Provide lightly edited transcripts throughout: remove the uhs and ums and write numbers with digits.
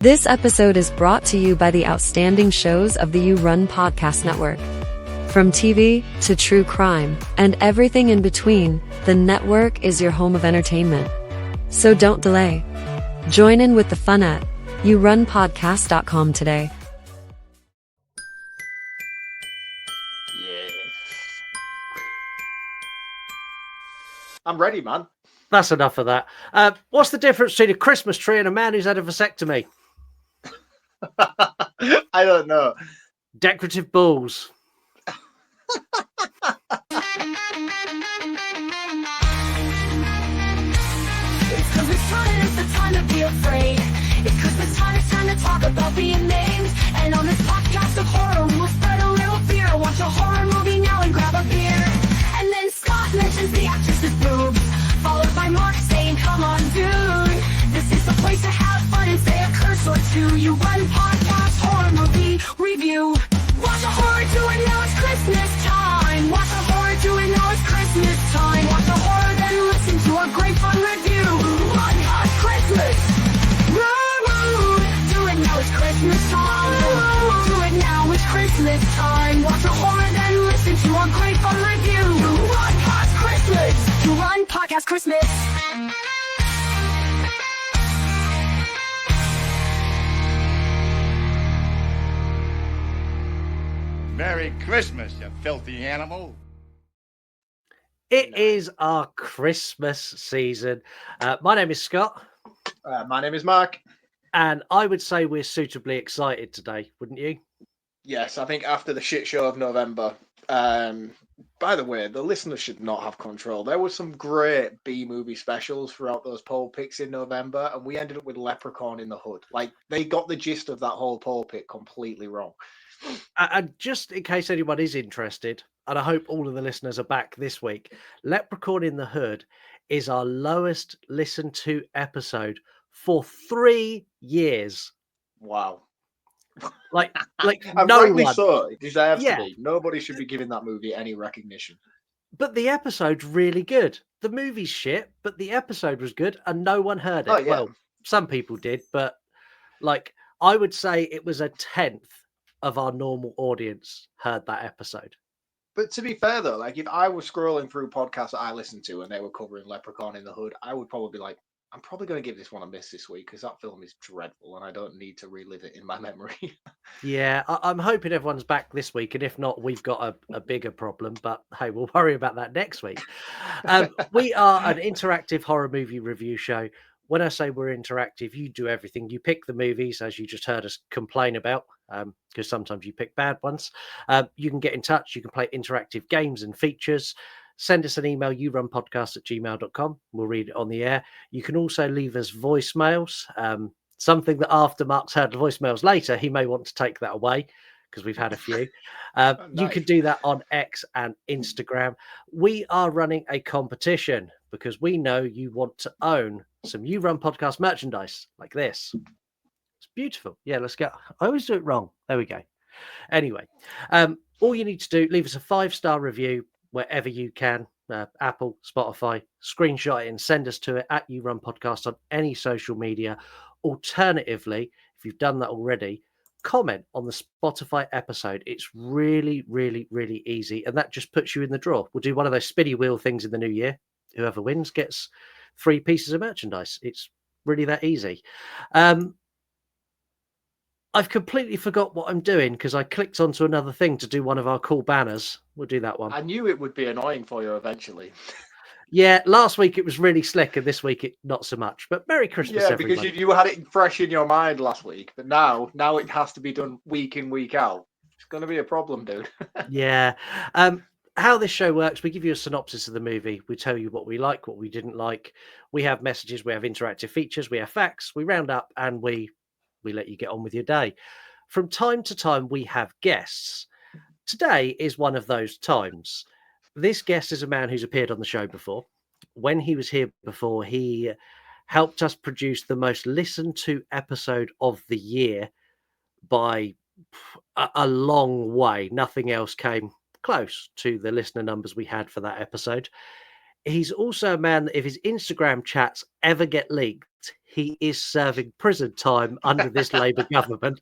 This episode is brought to you by the outstanding shows of the You Run Podcast Network. From TV to true crime and everything in between, the network is your home of entertainment. So don't delay. Join in with the fun at yourunpodcast.com today. Yes. I'm ready, man. That's enough of that. What's the difference between a Christmas tree and a man who's had a vasectomy? I don't know. Decorative balls. It's Christmas time, it's the time to be afraid. It's Christmas time, it's time to talk about being named. And on this podcast of horror, we'll spread a little fear. Watch a horror movie now and grab a beer. And then Scott mentions the actress's boobs, followed by Mark saying, come on, dude. This is the place to have fun and say a curse or two. You Run Podcast Horror Movie Review. Watch a horror, do it now, it's Christmas time. Watch a horror, do it now, it's Christmas time. Watch a horror, then listen to a great fun review. Run Past Christmas. Woo! Do it now, it's Christmas time. Do it now, it's Christmas time. Watch a horror, then listen to a great fun review. Run Past Christmas. You Run Podcast Christmas. Merry Christmas, you filthy animal. It is our Christmas season. My name is Scott. My name is Mark. And I would say we're suitably excited today, wouldn't you? Yes, I think after the shit show of November. By the way, the listeners should not have control. There were some great B-movie specials throughout those poll picks in November, and we ended up with Leprechaun in the Hood. Like, they got the gist of that whole poll pick completely wrong. And just in case anyone is interested, and I hope all of the listeners are back this week, Leprechaun in the Hood is our lowest listened to episode for 3 years. Wow. Like And no rightly one. so. It deserves Yeah. to be. Nobody should be giving that movie any recognition. But the episode's really good. The movie's shit, but the episode was good, and no one heard it. Oh, yeah. Well, some people did, but like I would say it was a tenth of our normal audience heard that episode. But to be fair, though, like if I was scrolling through podcasts that I listened to and they were covering Leprechaun in the Hood, I would probably be like, I'm probably going to give this one a miss this week because that film is dreadful and I don't need to relive it in my memory. Yeah, I'm hoping everyone's back this week, and if not, we've got a bigger problem. But hey, we'll worry about that next week. We are an interactive horror movie review show. When I say we're interactive, you do everything. You pick the movies, as you just heard us complain about, because sometimes you pick bad ones. You can get in touch. You can play interactive games and features. Send us an email, yourunpodcast@gmail.com. We'll read it on the air. You can also leave us voicemails. Something that after Mark's heard the voicemails later, he may want to take that away because we've had a few. You Nice. can do that on X and Instagram. We are running a competition because we know you want to own some You Run Podcast merchandise like this. It's beautiful. Yeah, let's go. I always do it wrong. There we go. Anyway, all you need to do, leave us a 5-star review wherever you can. Apple, Spotify, screenshot it and send us to it at You Run Podcast on any social media. Alternatively, if you've done that already, comment on the Spotify episode. It's really, really, really easy. And that just puts you in the draw. We'll do one of those spinny wheel things in the new year. Whoever wins gets 3 pieces of merchandise. It's really that easy. I've completely forgot what I'm doing because I clicked onto another thing to do one of our cool banners. We'll do that one. I knew it would be annoying for you eventually. Yeah, last week it was really slick and this week it not so much. But Merry Christmas, Yeah, everybody. because you had it fresh in your mind last week, but now it has to be done week in, week out. It's going to be a problem, dude. Yeah. How this show works, we give you a synopsis of the movie. We tell you what we like, what we didn't like. We have messages, we have interactive features, we have facts, we round up and we let you get on with your day. From time to time, we have guests. Today is one of those times. This guest is a man who's appeared on the show before. When he was here before, he helped us produce the most listened to episode of the year by a long way. Nothing else came close to the listener numbers we had for that episode. He's also a man that if his Instagram chats ever get leaked, he is serving prison time under this Labour government.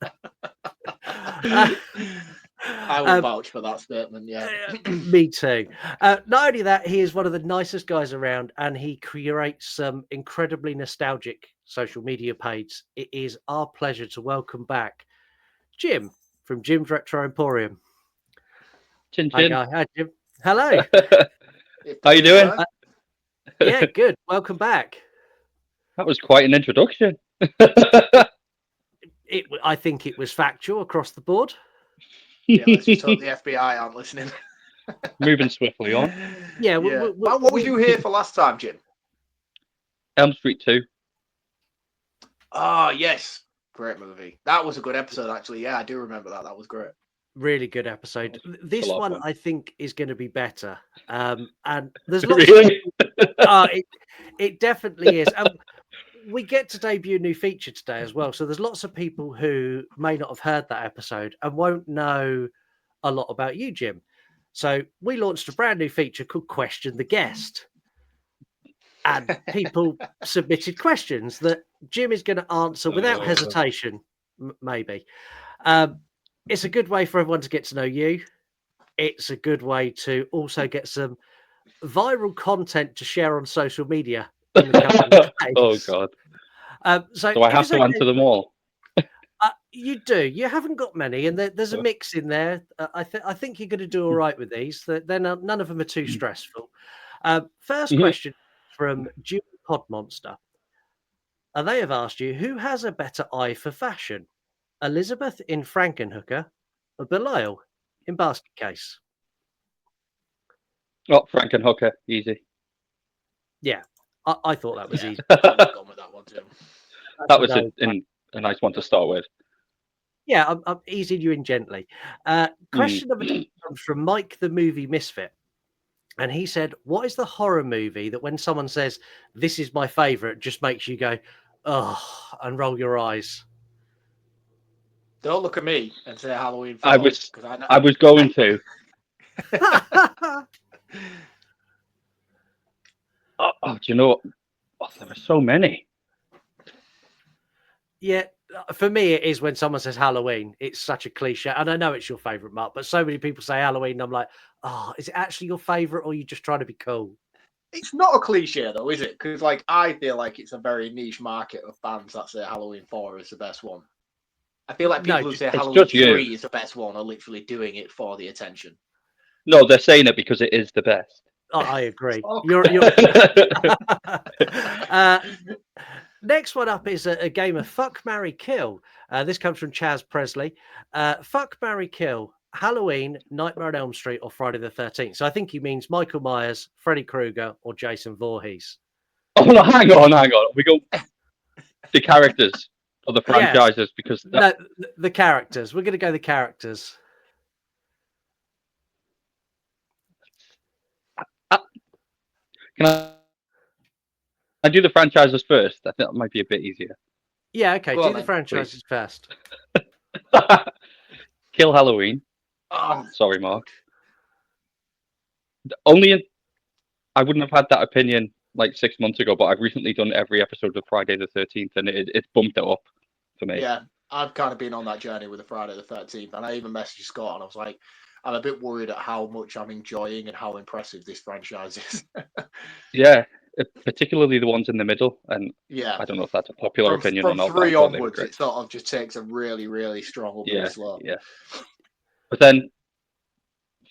I will vouch for that statement. Yeah, Me too. Not only that, he is one of the nicest guys around, and he curates some incredibly nostalgic social media pages. It is our pleasure to welcome back Jim from Jim's Retro Emporium. Chin Hi, chin. guy. Hi, Jim. Hello. How you doing? Yeah, good. Welcome back. That was quite an introduction. I think it was factual across the board. Yeah, let's just hope the FBI aren't listening. Moving swiftly on. Yeah. What was you here for last time, Jim? Elm Street 2. Oh, yes. Great movie. That was a good episode, actually. Yeah, I do remember that. That was great. Really good episode. This lot of one, fun. I think, is going to be better. And there's lots Really? it definitely is. We get to debut a new feature today as well. So there's lots of people who may not have heard that episode and won't know a lot about you, Jim. So we launched a brand new feature called Question the Guest. And people submitted questions that Jim is going to answer without hesitation, maybe. It's a good way for everyone to get to know you. It's a good way to also get some viral content to share on social media. In the coming Oh, days. God. So Do I if have it's to okay- answer them all? You do. You haven't got many, and there's a mix in there. I think you're going to do all right with these. Then none of them are too stressful. First Mhm. question from Julie Podmonster. And they have asked you, who has a better eye for fashion? Elizabeth in Frankenhooker or Belial in Basket Case? Oh, Frankenhooker. Easy. Yeah, I thought that was easy. I've gone with that one, too. That was No, a nice one to start with. Yeah, I'm easing you in gently. Question number 2 comes from Mike the Movie Misfit. And he said, what is the horror movie that when someone says, this is my favorite, just makes you go, oh, and roll your eyes? Don't look at me and say Halloween 4. I was 'cause I know. I was going to. Do you know what? Oh, there are so many. Yeah, for me, it is when someone says Halloween. It's such a cliche. And I know it's your favorite, Mark, but so many people say Halloween. And I'm like, oh, is it actually your favorite or are you just trying to be cool? It's not a cliche, though, is it? Because, like, I feel like it's a very niche market of bands that say Halloween 4 is the best one. I feel like people who say it's Halloween just you. 3 is the best one are literally doing it for the attention. No, they're saying it because it is the best. Oh, I agree. Oh, You're next one up is a game of Fuck, Marry, Kill. This comes from Chaz Presley. Fuck, Marry, Kill. Halloween, Nightmare on Elm Street, or Friday the 13th. So I think he means Michael Myers, Freddy Krueger, or Jason Voorhees. Oh no, hang on. We go the characters or the franchises because No, the characters. We're going to go the characters. Can I do the franchises first? I think that might be a bit easier. Yeah, okay. Go Do on the then, franchises first. Kill Halloween. Oh, Sorry, Mark. I wouldn't have had that opinion like 6 months ago, but I've recently done every episode of Friday the 13th, and it's bumped it up for me. yeah. I've kind of been on that journey with the Friday the 13th, and I even messaged Scott, and I was like, I'm a bit worried at how much I'm enjoying and how impressive this franchise is. Yeah, particularly the ones in the middle, and Yeah. I don't know if that's a popular opinion From or not. but I 3 thought they were onwards, great. it sort of just takes a really, really strong upward slope. Yeah. But then,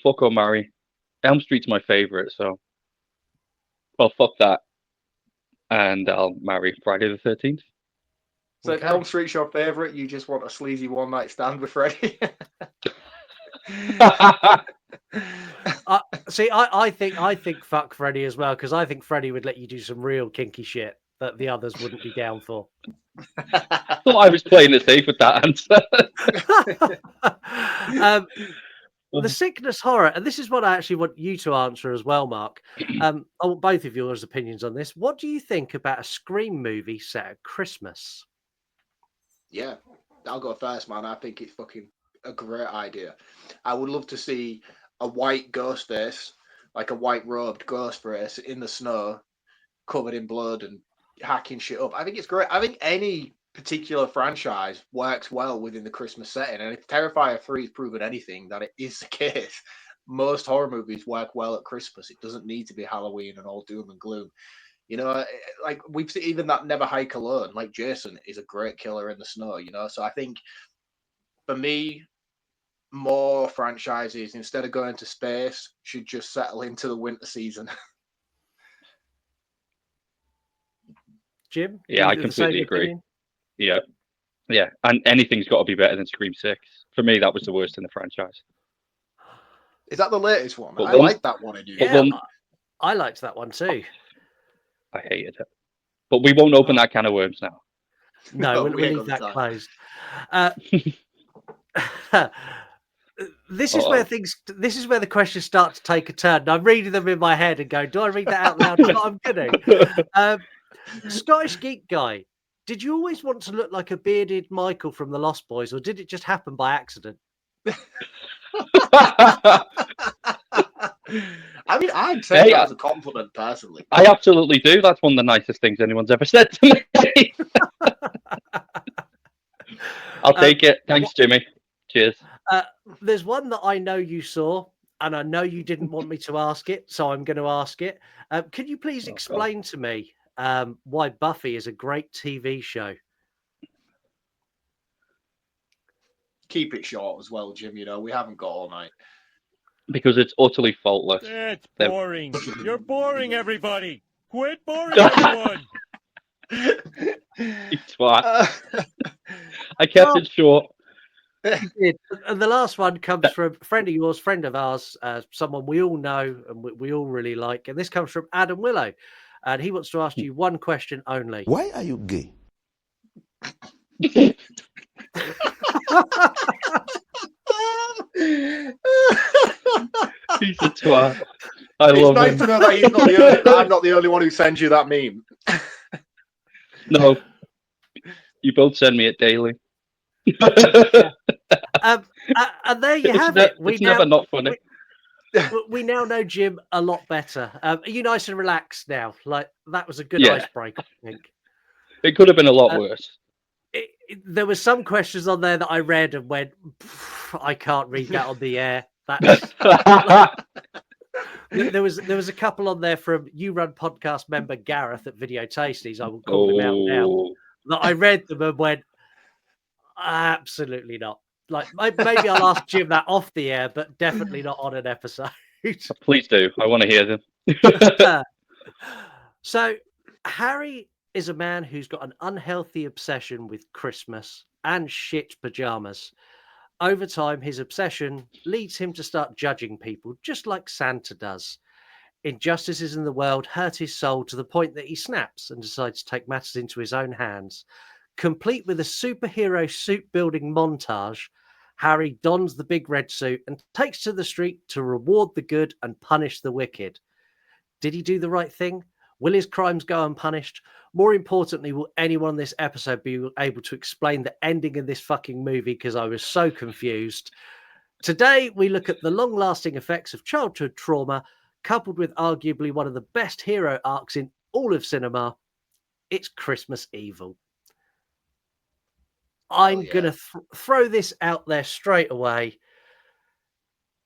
fuck or marry. Elm Street's my favorite, so well, fuck that, and I'll marry Friday the 13th. So Okay. Elm Street's your favourite? You just want a sleazy one-night stand with Freddy? See, I think fuck Freddy as well because I think Freddy would let you do some real kinky shit that the others wouldn't be down for. I thought I was playing it safe with that answer. The sickness horror, and this is what I actually want you to answer as well, Mark. I want both of yours opinions on this. What do you think about a Scream movie set at Christmas? Yeah, I'll go first, man. I think it's fucking a great idea. I would love to see a white ghost face like a white robed ghost race in the snow, covered in blood and hacking shit up. I think it's great. I think any particular franchise works well within the Christmas setting, and if Terrifier 3 has proven anything, that it is the case. Most horror movies work well at Christmas. It doesn't need to be Halloween and all doom and gloom. You know, like we've seen even that Never Hike Alone, like Jason is a great killer in the snow, you know. So I think for me, more franchises, instead of going to space, should just settle into the winter season. Jim? Yeah, I You the same completely agree. opinion? Yeah, and anything's got to be better than Scream 6. For me, that was the worst in the franchise. Is that the latest one? But I like that one. Yeah, I liked that one too. I hated it. But we won't open that can of worms now. No, we'll we ain't leave got that the time. closed. This is where the questions start to take a turn. And I'm reading them in my head and going, do I read that out loud? But I'm gonna. Scottish Geek Guy, did you always want to look like a bearded Michael from the Lost Boys, or did it just happen by accident? I mean, I'd take that as a compliment personally. I absolutely do. That's one of the nicest things anyone's ever said to me. I'll take it. Thanks, Jimmy. Cheers. There's one that I know you saw, and I know you didn't want me to ask it, so I'm going to ask it. Can you please explain to me why Buffy is a great TV show? Keep it short as well, Jim. You know, we haven't got all night. Because it's utterly faultless. It's boring. You're boring, everybody. Quit boring everyone. You twat. I kept it short. And the last one comes from a friend of yours, friend of ours, someone we all know and we all really like. And this comes from Adam Willow. And he wants to ask you one question only. Why are you gay? He's a twat. I It's love nice him. to know that I'm not the only one who sends you that meme. No. You both send me it daily. And there you have it. It's never not funny. We now know Jim a lot better. Are you nice and relaxed now? Like, that was a good icebreaker, I think. It could have been a lot worse. There were some questions on there that I read and went, I can't read that on the air. That's there was a couple on there from You Run podcast member Gareth at Video Tasties. I will call him out now. That I read them and went, absolutely not. Like, maybe I'll ask Jim that off the air, but definitely not on an episode. Please do. I want to hear them. So Harry is a man who's got an unhealthy obsession with Christmas and shit pajamas. Over time, his obsession leads him to start judging people, just like Santa does. Injustices in the world hurt his soul to the point that he snaps and decides to take matters into his own hands. Complete with a superhero suit building montage, Harry dons the big red suit and takes to the street to reward the good and punish the wicked. Did he do the right thing? Will his crimes go unpunished? More importantly, will anyone in this episode be able to explain the ending of this fucking movie? Because I was so confused. Today, we look at the long-lasting effects of childhood trauma, coupled with arguably one of the best hero arcs in all of cinema. It's Christmas Evil. I'm going to throw this out there straight away.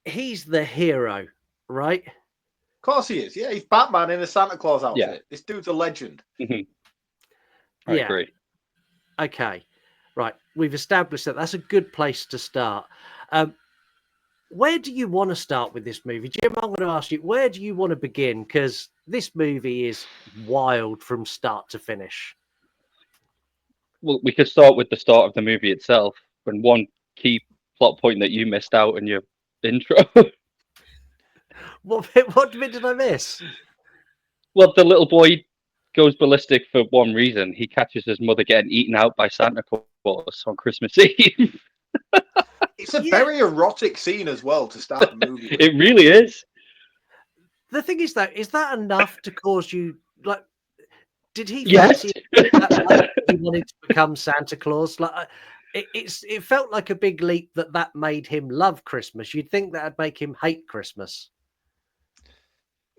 He's the hero, right? Of course he is. Yeah, he's Batman in a Santa Claus outfit. Yeah. This dude's a legend. I agree. Okay. Right. We've established that. That's a good place to start. Where do you want to start with this movie? Jim, I'm going to ask you, where do you want to begin? Because this movie is wild from start to finish. Well, we could start with the start of the movie itself, and one key plot point that you missed out in your intro. What bit did I miss? Well, the little boy goes ballistic for one reason. He catches his mother getting eaten out by Santa Claus on Christmas Eve. It's a very erotic scene as well to start the movie. It really is. The thing is, though, is that enough to cause you, like, did he Yes. fancy that he wanted to become Santa Claus? Like, it felt like a big leap that made him love Christmas. You'd think that'd make him hate Christmas.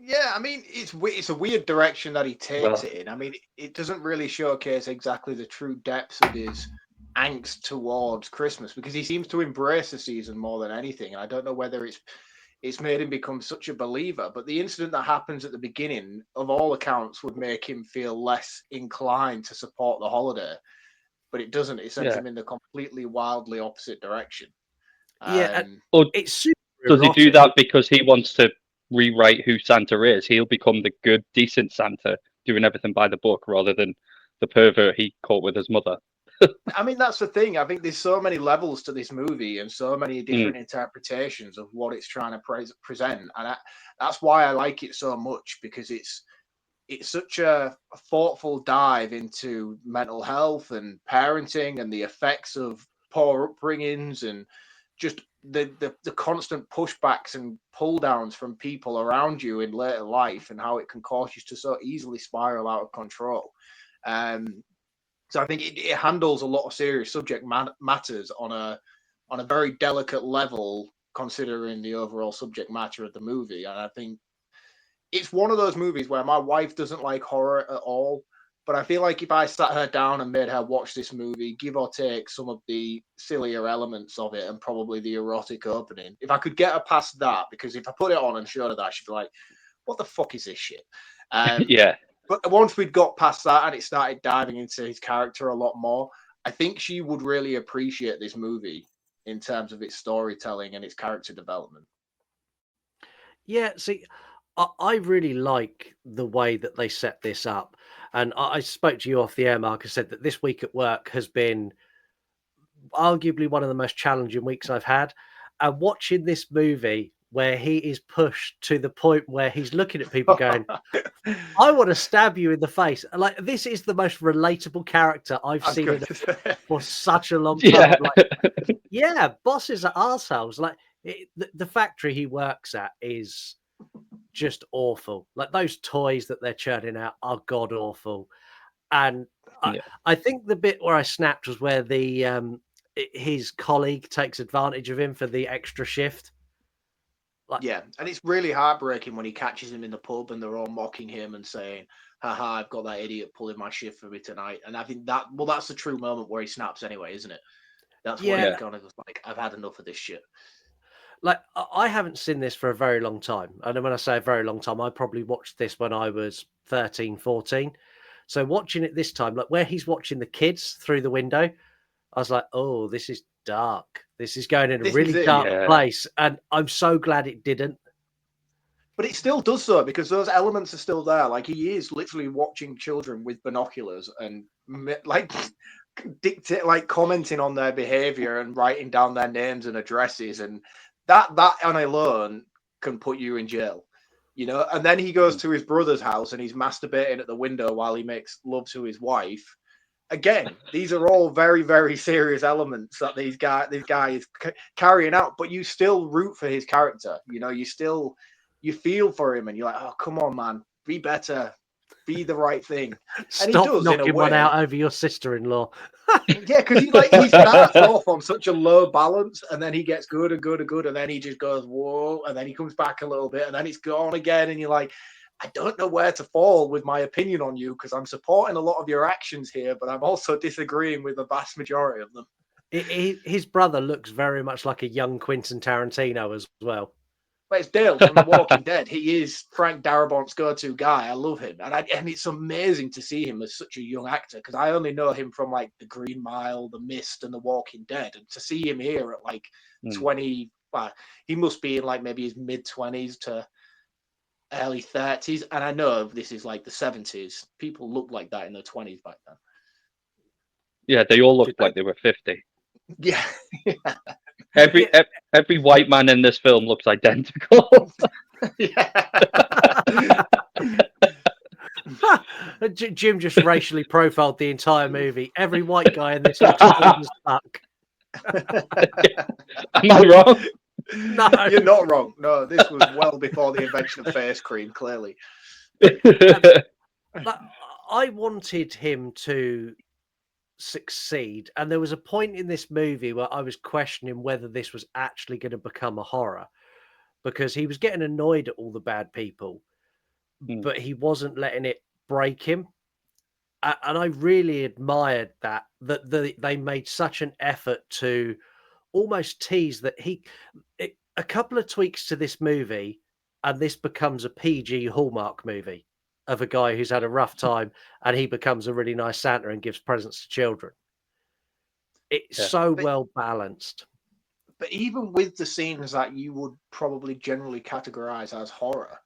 Yeah, I mean, it's a weird direction that he takes Well, it in. I mean, it doesn't really showcase exactly the true depths of his angst towards Christmas because he seems to embrace the season more than anything. I don't know whether it's made him become such a believer, but the incident that happens at the beginning, of all accounts, would make him feel less inclined to support the holiday, but it doesn't. It sends yeah. him in the completely wildly opposite direction. Yeah, and Um, Or it's super does he do erotic. that because he wants to rewrite who Santa is? He'll become the good, decent Santa, doing everything by the book rather than the pervert he caught with his mother. I mean, that's the thing. I think there's so many levels to this movie and so many Mm, different interpretations of what it's trying to present, and that's why I like it so much because it's such a thoughtful dive into mental health and parenting and the effects of poor upbringings and just the constant pushbacks and pull downs from people around you in later life and how it can cause you to so easily spiral out of control. Um, so I think it handles a lot of serious subject matters on a very delicate level, considering the overall subject matter of the movie. And I think it's one of those movies where my wife doesn't like horror at all. But I feel like if I sat her down and made her watch this movie, give or take some of the sillier elements of it and probably the erotic opening, if I could get her past that, because if I put it on and showed her that, she'd be like, "What the fuck is this shit?" Um, yeah, but once we'd got past that and it started diving into his character a lot more, I think she would really appreciate this movie in terms of its storytelling and its character development. Yeah, see, I really like the way that they set this up. And I spoke to you off the air, Mark. I said that this week at work has been arguably one of the most challenging weeks I've had. And watching this movie where he is pushed to the point where he's looking at people going, I want to stab you in the face. Like, this is the most relatable character I've I was seen going in to say. for such a long time. yeah, I'm like, yeah, bosses are arseholes. Like, the factory he works at is just awful. Like, those toys that they're churning out are god awful. And I, yeah, I think the bit where I snapped was where his colleague takes advantage of him for the extra shift. Like, Yeah, and it's really heartbreaking when he catches him in the pub and they're all mocking him and saying, "Haha, I've got that idiot pulling my shift for me tonight." And I think that's the true moment where he snaps anyway, isn't it? That's where he yeah, yeah, kind of goes like, "I've had enough of this shit." like I haven't seen this for a very long time. And when I say a very long time, I probably watched this when I was 13, 14. So watching it this time, like where he's watching the kids through the window, I was like, oh, this is dark. This is going in a This is really it, dark yeah. yeah, place. And I'm so glad it didn't. But it still does so because those elements are still there. Like he is literally watching children with binoculars and like dictate, like commenting on their behavior and writing down their names and addresses, and that on alone can put you in jail. You know, and then he goes mm, to his brother's house and he's masturbating at the window while he makes love to his wife. Again, these are all very, very serious elements that this guy is carrying out, but you still root for his character. You know, you feel for him, and you're like, oh, come on, man, be better, be the right thing, and he Stop does in a knocking one way. out over your sister-in-law. Yeah, because he starts off on such a low balance, and then he gets good and good and good, and then he just goes whoa, and then he comes back a little bit, and then it's gone again, and you're like, I don't know where to fall with my opinion on you because I'm supporting a lot of your actions here, but I'm also disagreeing with the vast majority of them. His brother looks very much like a young Quentin Tarantino as well. But it's Dale from The Walking Dead. He is Frank Darabont's go-to guy. I love him, and it's amazing to see him as such a young actor because I only know him from like The Green Mile, The Mist, and The Walking Dead, and to see him here at like mm. 20, well, he must be in like maybe his mid-20s to early 30s, and I know this is like the 70s. People looked like that in their 20s back then. yeah. They all Did looked they? like they were 50. Yeah, Every Yeah. every white man in this film looks identical. yeah. Jim just racially profiled the entire movie. Every white guy in this looks old as fuck. Am I wrong? No, You're not wrong. No, this was well before the invention of face cream, clearly. like, I wanted him to succeed, and there was a point in this movie where I was questioning whether this was actually going to become a horror because he was getting annoyed at all the bad people. but he wasn't letting it break him. And I really admired that they made such an effort to almost tease that a couple of tweaks to this movie, and this becomes a PG Hallmark movie of a guy who's had a rough time, and he becomes a really nice Santa and gives presents to children. It's Yeah. so well balanced. But even with the scenes that you would probably generally categorize as horror,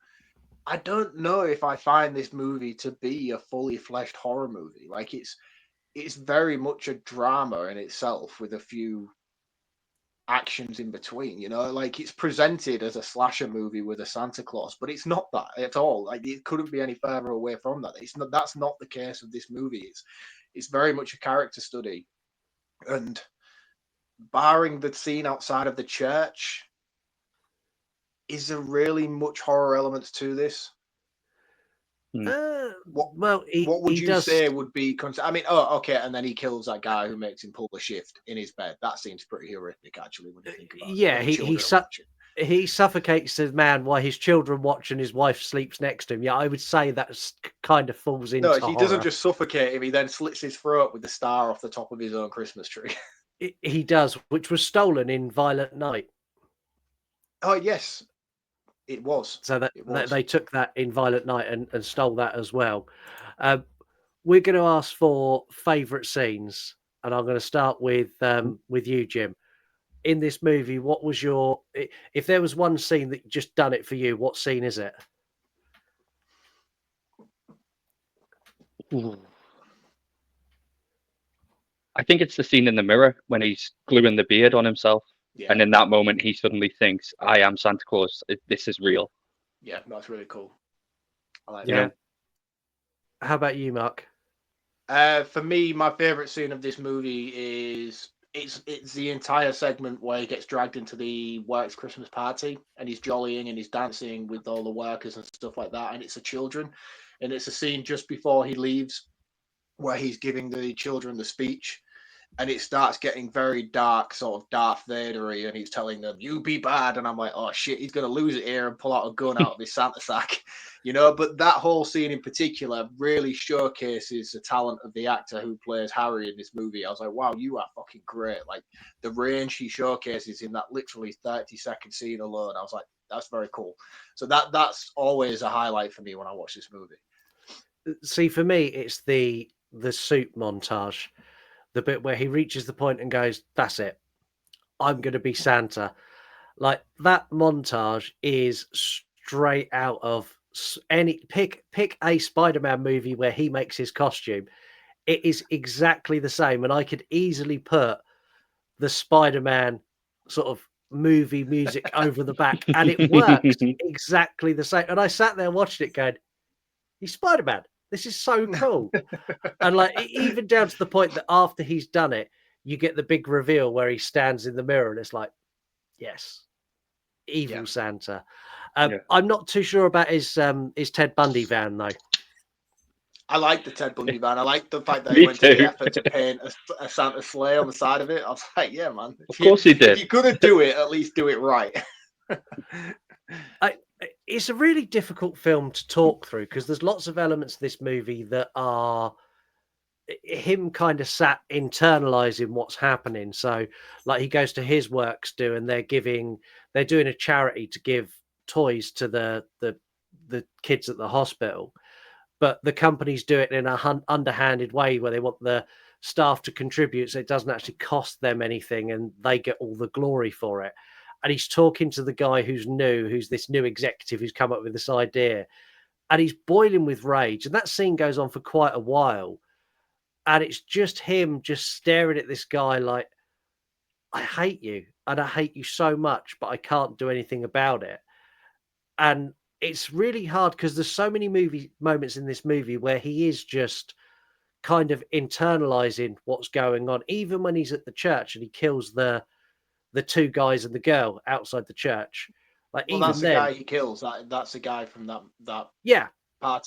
I don't know if I find this movie to be a fully fleshed horror movie. Like it's very much a drama in itself with a few actions in between, you know, like it's presented as a slasher movie with a Santa Claus, but it's not that at all. Like it couldn't be any further away from that. It's not, that's not the case of this movie. It's very much a character study. And barring the scene outside of the church, is there really much horror elements to this? Well, What would he you does. say would be? I mean, oh, okay, and then he kills that guy who makes him pull the shift in his bed. That seems pretty horrific, actually, when you think about it. Yeah, When the children are watching. he suffocates the man while his children watch and his wife sleeps next to him. Yeah, I would say that kind of falls into No, he horror. doesn't just suffocate him. He then slits his throat with the star off the top of his own Christmas tree. He does, which was stolen in Violent Night. Oh yes, it was. So that It was. they took that in Violent Night and stole that as well. We're going to ask for favourite scenes, and I'm going to start with you, Jim. In this movie, what was your? If there was one scene that just done it for you, what scene is it? Ooh. I think it's the scene in the mirror when he's gluing the beard on himself. Yeah. And in that moment, he suddenly thinks, I am Santa Claus. This is real. Yeah, that's really cool. I like Yeah. that. How about you, Mark? For me, my favorite scene of this movie is it's the entire segment where he gets dragged into the works Christmas party and he's jollying and he's dancing with all the workers and stuff like that, and it's the children, and it's a scene just before he leaves where he's giving the children the speech, and it starts getting very dark, sort of Darth Vader-y, and he's telling them, "You be bad," and I'm like, "Oh shit, he's gonna lose it here and pull out a gun out of his Santa sack," you know. But that whole scene in particular really showcases the talent of the actor who plays Harry in this movie. I was like, "Wow, you are fucking great!" Like the range he showcases in that literally 30-second scene alone, I was like, "That's very cool." So that's always a highlight for me when I watch this movie. See, for me, it's the suit montage. The bit where he reaches the point and goes, "That's it. I'm going to be Santa." Like that montage is straight out of any pick a Spider-Man movie where he makes his costume. It is exactly the same, and I could easily put the Spider-Man sort of movie music over the back, and it works exactly the same. And I sat there watching it, going, "He's Spider-Man. This is so cool." And like even down to the point that after he's done it, you get the big reveal where he stands in the mirror and it's like, yes, evil Santa. I'm not too sure about his Ted Bundy van though. I like the Ted Bundy van. I like the fact that Me he went to too. the effort to paint a Santa sleigh on the side of it. I was like, yeah, man. Of course he did. If you're gonna do it, at least do it right. It's a really difficult film to talk through because there's lots of elements of this movie that are him kind of sat internalizing what's happening. So like he goes to his works do, and they're doing a charity to give toys to the kids at the hospital, but the companies do it in a underhanded way where they want the staff to contribute so it doesn't actually cost them anything and they get all the glory for it. And he's talking to the guy who's this new executive who's come up with this idea, and he's boiling with rage, and that scene goes on for quite a while. And it's just him just staring at this guy like, I hate you. And I hate you so much, but I can't do anything about it. And it's really hard because there's so many moments in this movie where he is just kind of internalizing what's going on. Even when he's at the church and he kills the two guys and the girl outside the church. Like, well, even that's the then, guy he kills. That's the guy from that party. Yeah.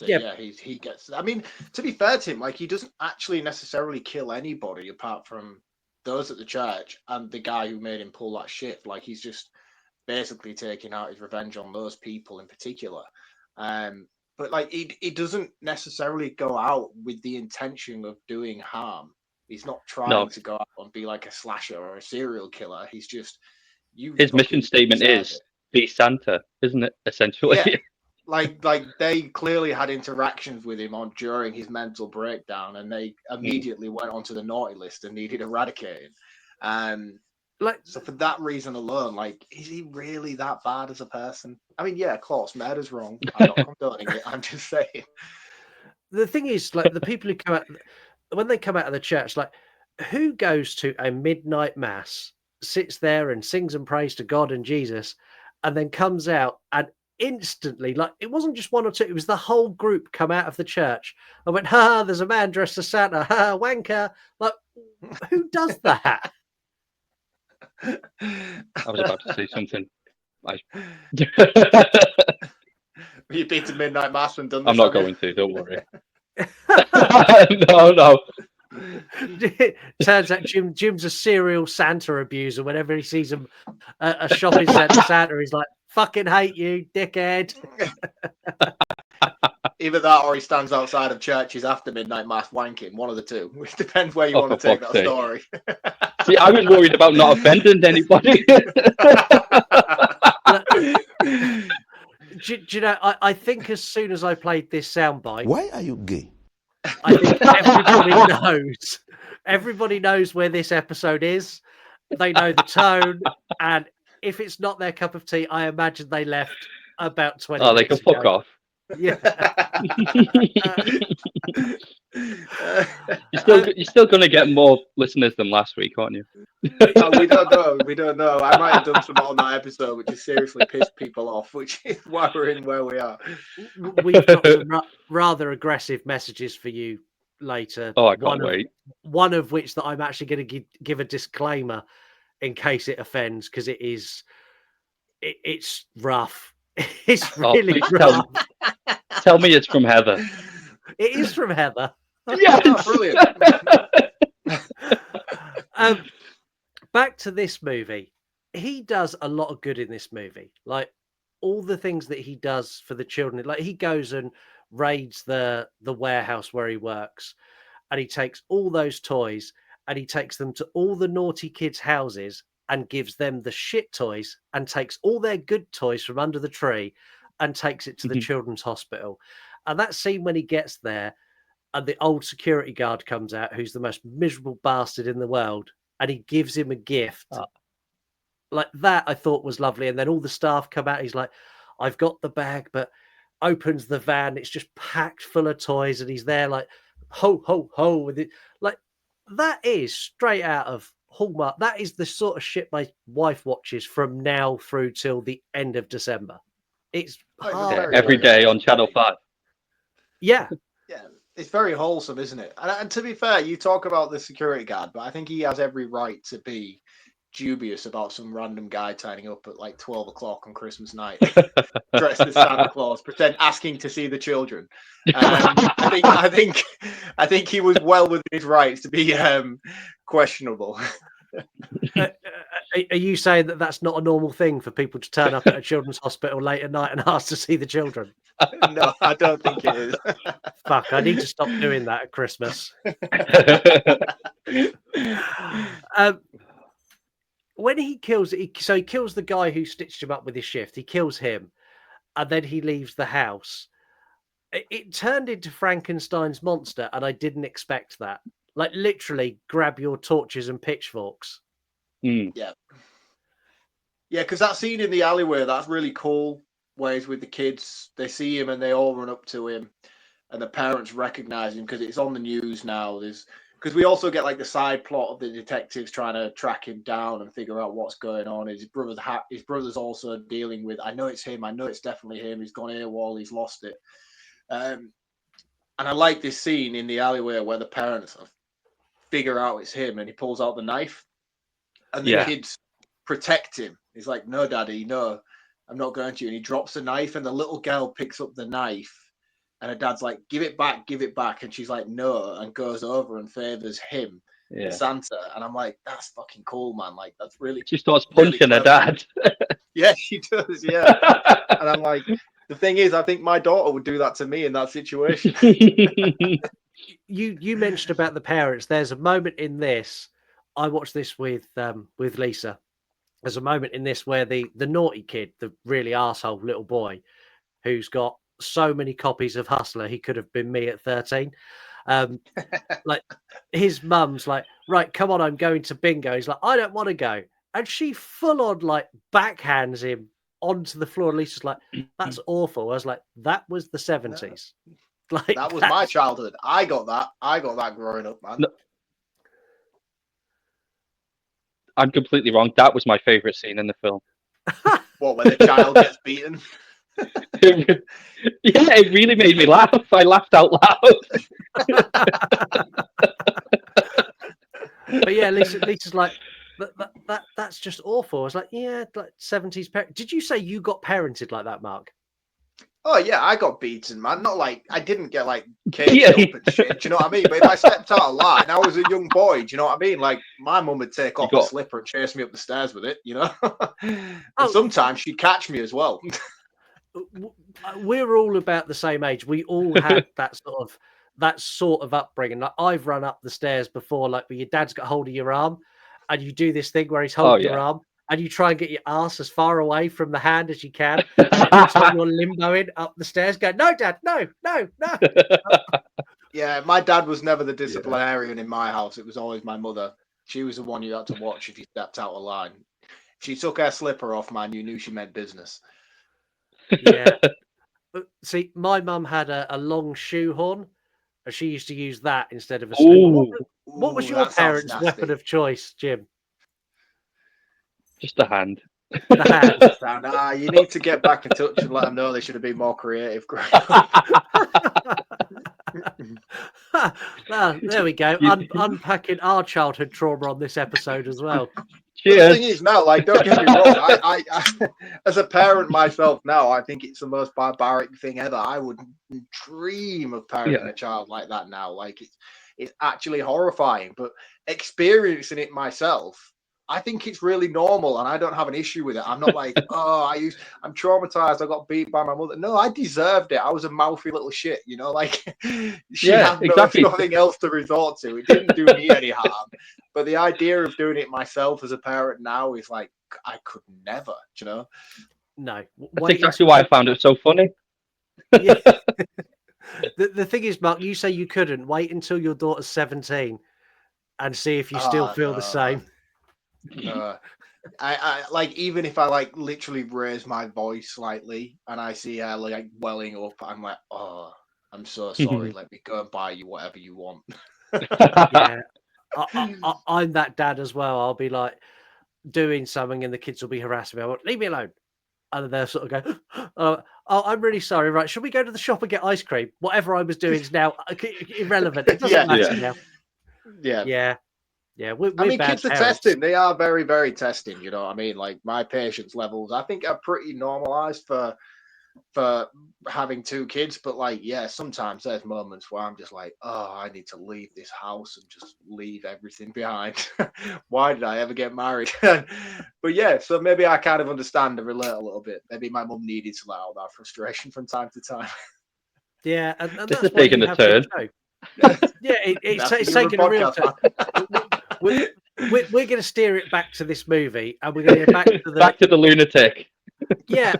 Yeah, he gets. I mean, to be fair to him, like he doesn't actually necessarily kill anybody apart from those at the church and the guy who made him pull that shift. Like he's just basically taking out his revenge on those people in particular. but like he doesn't necessarily go out with the intention of doing harm. He's not trying to go out and be like a slasher or a serial killer. He's just His mission fucking statement deserve is it. be Santa, isn't it? Essentially. Yeah. Like they clearly had interactions with him on during his mental breakdown, and they immediately went onto the naughty list and needed eradicating. Like, So for that reason alone, like, is he really that bad as a person? I mean, yeah, of course, murder's wrong. I'm not condoning it. I'm just saying. the thing is, like, the people who come out when they come out of the church, like, who goes to a midnight mass, sits there and sings and prays to God and Jesus, and then comes out and instantly, like, it wasn't just one or two, it was the whole group come out of the church and went, ha, there's a man dressed as Santa, ha, wanker. Like, who does that? I was about to say something. You've been to midnight mass and done this. I'm not going to. Don't worry. No. Turns out Jim's a serial Santa abuser. Whenever he sees a shopping centre Santa, he's like, fucking hate you, dickhead. Either that or he stands outside of churches after midnight mass wanking. One of the two. It depends where you want to take that story. See, I was worried about not offending anybody. Do you know, I think as soon as I played this soundbite... Why are you gay? I think everybody knows where this episode is. They know the tone, and if it's not their cup of tea, I imagine they left about 20 they minutes can ago. fuck off. Yeah. You're still going to get more listeners than last week, aren't you? We don't know. I might have done some on that episode, which has seriously pissed people off, which is why we're in where we are. We've got some rather aggressive messages for you later. Oh, I can't wait. One of which that I'm actually going to give a disclaimer in case it offends, because it's rough. It's really rough. Tell me it's from Heather. It is from Heather. Yes. Oh, brilliant. Back to this movie. He does a lot of good in this movie. Like, all the things that he does for the children. Like, he goes and raids the warehouse where he works, and he takes all those toys and he takes them to all the naughty kids' houses and gives them the shit toys, and takes all their good toys from under the tree and takes it to the children's hospital. And that scene when he gets there and the old security guard comes out, who's the most miserable bastard in the world, and he gives him a gift. Like that, I thought was lovely. And then all the staff come out. He's like, I've got the bag, but opens the van. It's just packed full of toys. And he's there like, ho, ho, ho. With it. Like, that is straight out of Hallmark. That is the sort of shit my wife watches from now through till the end of December. It's every day on Channel 5. Yeah. Yeah, it's very wholesome, isn't it? And to be fair, you talk about the security guard, but I think he has every right to be dubious about some random guy turning up at like 12 o'clock on Christmas night, dressed as Santa Claus, asking to see the children. I think he was well within his rights to be questionable. Are you saying that that's not a normal thing for people to turn up at a children's hospital late at night and ask to see the children? No, I don't think it is. Fuck, I need to stop doing that at Christmas. When he kills it, he kills the guy who stitched him up with his shift. He kills him, and then he leaves the house. It turned into Frankenstein's monster, and I didn't expect that. Like, literally, grab your torches and pitchforks. Yeah, because that scene in the alleyway, that's really cool. Where he's with the kids, they see him and they all run up to him, and the parents recognize him because it's on the news now. Because we also get like the side plot of the detectives trying to track him down and figure out what's going on. His brother's also dealing with, I know it's him, I know it's definitely him. He's gone AWOL, he's lost it. And I like this scene in the alleyway where the parents figure out it's him, and he pulls out the knife, and the kids protect him. He's like, "No, Daddy, no, I'm not going to." And he drops the knife, and the little girl picks up the knife, and her dad's like, give it back. And she's like, no, and goes over and favors him, Santa. And I'm like, that's fucking cool, man. Like, that's really. She starts punching her dad. Yeah, she does. Yeah. And I'm like, The thing is, I think my daughter would do that to me in that situation. You mentioned about the parents. There's a moment in this. I watched this with Lisa. There's a moment in this where the naughty kid, the really arsehole little boy, who's got so many copies of Hustler, he could have been me at 13. Like his mum's like, right, come on, I'm going to bingo. He's like, I don't want to go, and she full on like backhands him onto the floor. And Lisa's like, that's awful. I was like, that was the 70s. Like That was my childhood. I got that growing up, man. No. I'm completely wrong. That was my favorite scene in the film. What, when the child gets beaten? Yeah, it really made me laugh. I laughed out loud. But yeah, Lisa's like, that's just awful. I was like, yeah, like 70s. Did you say you got parented like that, Mark? Oh yeah, I got beaten, man. Not like I didn't get like caged up and shit. Do you know what I mean? But if I stepped out of line, I was a young boy. Do you know what I mean? Like my mum would take off a slipper and chase me up the stairs with it. You know, and sometimes she'd catch me as well. We're all about the same age. We all had that sort of upbringing. Like I've run up the stairs before, like where your dad's got hold of your arm, and you do this thing where he's holding your arm, and you try and get your ass as far away from the hand as you can. And it looks like you're limboing up the stairs, going, "No, Dad, no." Yeah, my dad was never the disciplinarian in my house. It was always my mother. She was the one you had to watch if you stepped out of line. If she took her slipper off, man, you knew she meant business. Yeah. See, my mum had a long shoehorn, and she used to use that instead of a spoon. What was your parents' weapon of choice, Jim? Just a hand. The hand. You need to get back in touch and let them know they should have been more creative. There we go. Unpacking our childhood trauma on this episode as well. The thing is now, like, don't get me wrong. I as a parent myself now, I think it's the most barbaric thing ever. I wouldn't dream of parenting a child like that now. Like, it's actually horrifying. But experiencing it myself, I think it's really normal, and I don't have an issue with it. I'm not like, I'm traumatized. I got beat by my mother. No, I deserved it. I was a mouthy little shit, you know. Like, she had nothing else to resort to. It didn't do me any harm. But the idea of doing it myself as a parent now is like, I could never, you know. No, that's exactly why I found it so funny. Yeah. The thing is, Mark, you say you couldn't wait until your daughter's 17 and see if you still feel the same. I like, even if I like literally raise my voice slightly and I see her like welling up, I'm like, oh, I'm so sorry. Let me go and buy you whatever you want. Yeah, I'm that dad as well. I'll be like doing something and the kids will be harassing me. I won't, leave me alone. And they'll sort of go, oh, I'm really sorry. Right, should we go to the shop and get ice cream? Whatever I was doing is now irrelevant. It doesn't matter now. Yeah. I mean, kids are testing. They are very, very testing. You know what I mean? Like, my patience levels, I think, are pretty normalized for having two kids. But like, yeah, sometimes there's moments where I'm just like, oh, I need to leave this house and just leave everything behind. Why did I ever get married? But yeah, so maybe I kind of understand and relate a little bit. Maybe my mum needed to let out that frustration from time to time. Yeah, and this is taking a turn. Yeah, it's taking a real turn. We're going to steer it back to this movie, and we're going to go back to the lunatic. Yeah.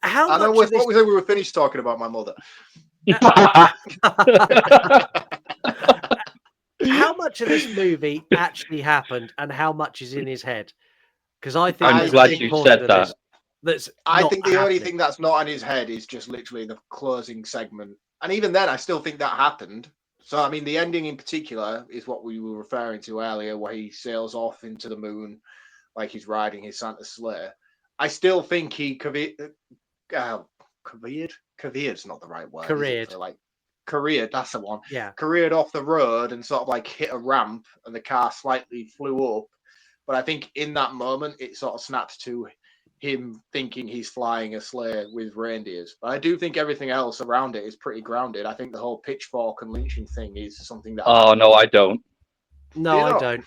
I know what we said we were finished talking about my mother. How much of this movie actually happened, and how much is in his head? Because I think I'm glad you said that. I think the only thing that's not in his head is just literally the closing segment, and even then, I still think that happened. So, I mean, the ending in particular is what we were referring to earlier, where he sails off into the moon like he's riding his Santa sleigh. I still think he careered's not the right word. Careered, that's the one. Yeah. Careered off the road and sort of like hit a ramp and the car slightly flew up. But I think in that moment, it sort of snapped to him thinking he's flying a sleigh with reindeers. But I do think everything else around it is pretty grounded. I think the whole pitchfork and lynching thing is something that... Oh, no, I don't. No, I don't.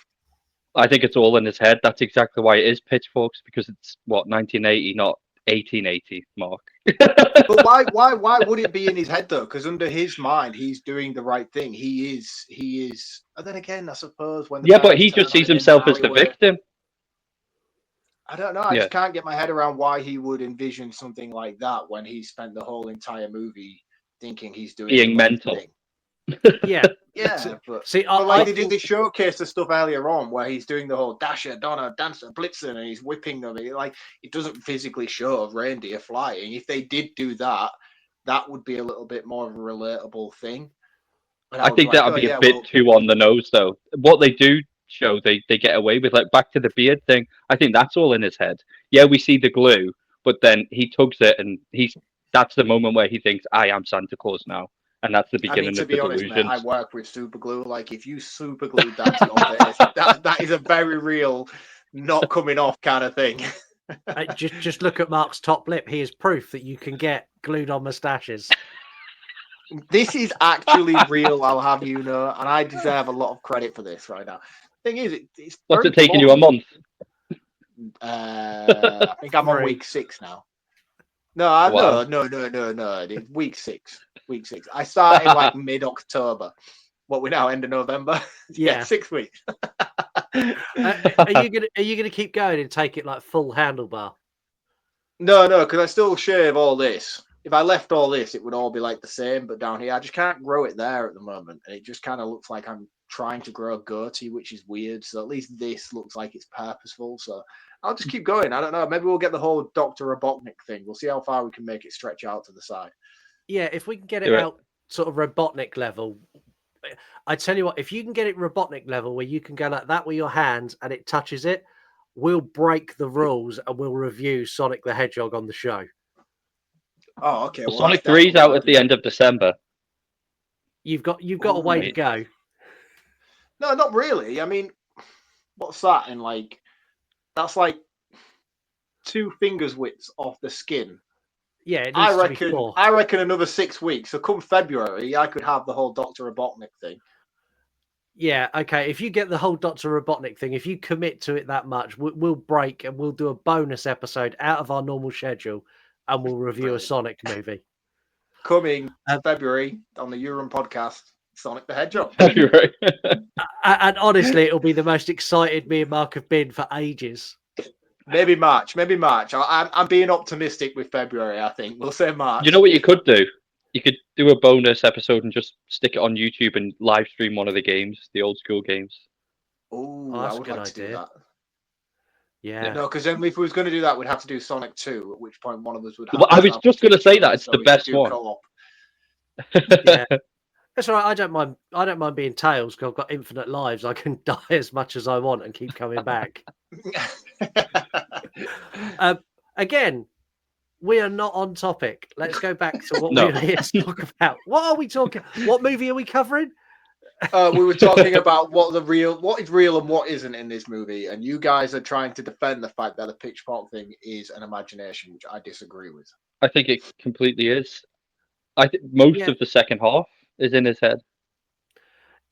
I think it's all in his head. That's exactly why it is pitchforks, because it's, 1980, not 1880 mark. But why would it be in his head though? Because under his mind, he's doing the right thing. He is. And then again, I suppose when the Yeah, but parents he turn just on sees him in the himself as the alleyway, victim. I don't know. I Yeah. just can't get my head around why he would envision something like that when he spent the whole entire movie thinking he's doing Being the right mental. thing. Yeah. Yeah, but See, But like I they did, think, they showcase the stuff earlier on where he's doing the whole Dasher, Donner, Dancer, Blitzen, and he's whipping them. It doesn't physically show a reindeer flying. If they did do that, that would be a little bit more of a relatable thing. And I was think like, that would oh, be a yeah, bit well, too on the nose, though. What they do show, they get away with, like back to the beard thing. I think that's all in his head. Yeah, we see the glue, but then he tugs it, and that's the moment where he thinks, "I am Santa Claus now," and that's the I mean, beginning to of the be honest, mate, I delusions. work with super glue. Like, if you super glued that to your face, that is a very real, not coming off kind of thing. just look at Mark's top lip. He is proof that you can get glued on moustaches. This is actually real, I'll have you know, and I deserve a lot of credit for this right now. Thing is, it's What's very it taking you a fun. month? I think I'm on 3. week 6 now. No, Wow. no. Week 6. Week 6. I started like mid-October. What, we now end of November? Yeah. 6 weeks. Are you gonna keep going and take it like full handlebar? No, because I still shave all this. If I left all this, it would all be like the same, but down here, I just can't grow it there at the moment. And it just kind of looks like I'm trying to grow a goatee, which is weird. So at least this looks like it's purposeful. So I'll just keep going. I don't know. Maybe we'll get the whole Dr. Robotnik thing. We'll see how far we can make it stretch out to the side. Yeah, if we can get it Do it. out sort of Robotnik level, I tell you what, if you can get it Robotnik level where you can go like that with your hands and it touches it, we'll break the rules and we'll review Sonic the Hedgehog on the show. Oh, okay. Well, Well, Sonic that's 3's out definitely at the end of December. You've got a way to Right. go. No, not really. I mean, what's that in like? That's like 2 fingers widths off the skin. Yeah, it needs to be 4. I reckon another 6 weeks. So come February, I could have the whole Dr. Robotnik thing. Yeah, okay. If you get the whole Dr. Robotnik thing, if you commit to it that much, we'll break and we'll do a bonus episode out of our normal schedule and we'll review Brilliant. a Sonic movie. Coming February on the Euron podcast, Sonic the Hedgehog. Right. And honestly, it'll be the most excited me and Mark have been for ages. Maybe March. I'm being optimistic with February, I think. We'll say March. You know what you could do? You could do a bonus episode and just stick it on YouTube and live stream one of the games, the old school games. Oh, Oh, that's I a would good like to do idea. that. Yeah. No, because then if we was going to do that, we'd have to do Sonic 2, at which point one of us would have Well, to I was have just two going to say that children, it's so the we could best do one. co-op. Yeah. That's all right. I don't mind being Tails because I've got infinite lives. I can die as much as I want and keep coming back. Again, we are not on topic. Let's go back to what No. we were here to talk about. What are we talking? What movie are we covering? We were talking about what is real and what isn't in this movie, and you guys are trying to defend the fact that the pitchfork thing is an imagination, which I disagree with. I think it completely is. I think most Yeah. of the second half is in his head.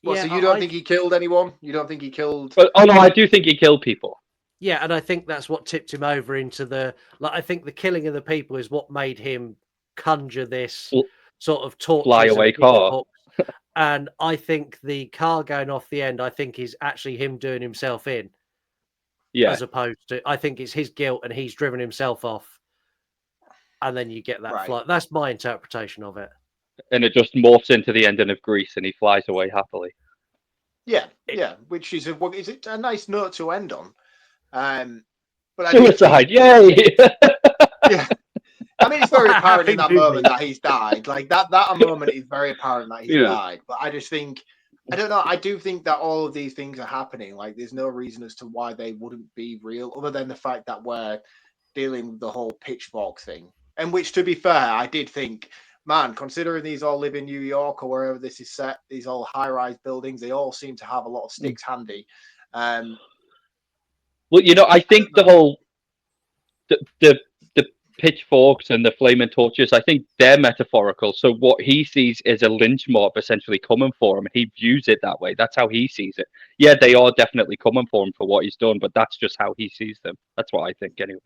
Well, Yeah, so you don't think he killed anyone? You don't think he killed? But oh no, I do think he killed people. Yeah, and I think that's what tipped him over into the I think the killing of the people is what made him conjure this Fl- sort of torches fly and away car. pitchforks. And I think the car going off the end, I think is actually him doing himself in. Yeah, As opposed to, I think it's his guilt and he's driven himself off. And then you get that Right. flight. That's my interpretation of it. and it just morphs into the ending of Grease, and he flies away happily. Yeah, which is a nice note to end on. But I do Suicide! think, Yay! yeah. I mean, it's very apparent in that Happy moment movie. that he's died. Like that moment is very apparent that he's Yeah. died. But I just think, I don't know. I do think that all of these things are happening. Like, there's no reason as to why they wouldn't be real, other than the fact that we're dealing with the whole pitchfork thing. And which, to be fair, I did think, man, considering these all live in New York or wherever this is set, these all high-rise buildings, they all seem to have a lot of sticks handy. Well, you know, I think the whole the pitchforks and the flaming torches, I think they're metaphorical. So what he sees is a lynch mob essentially coming for him. He views it that way. That's how he sees it. Yeah, they are definitely coming for him for what he's done, but that's just how he sees them. That's what I think, anyway.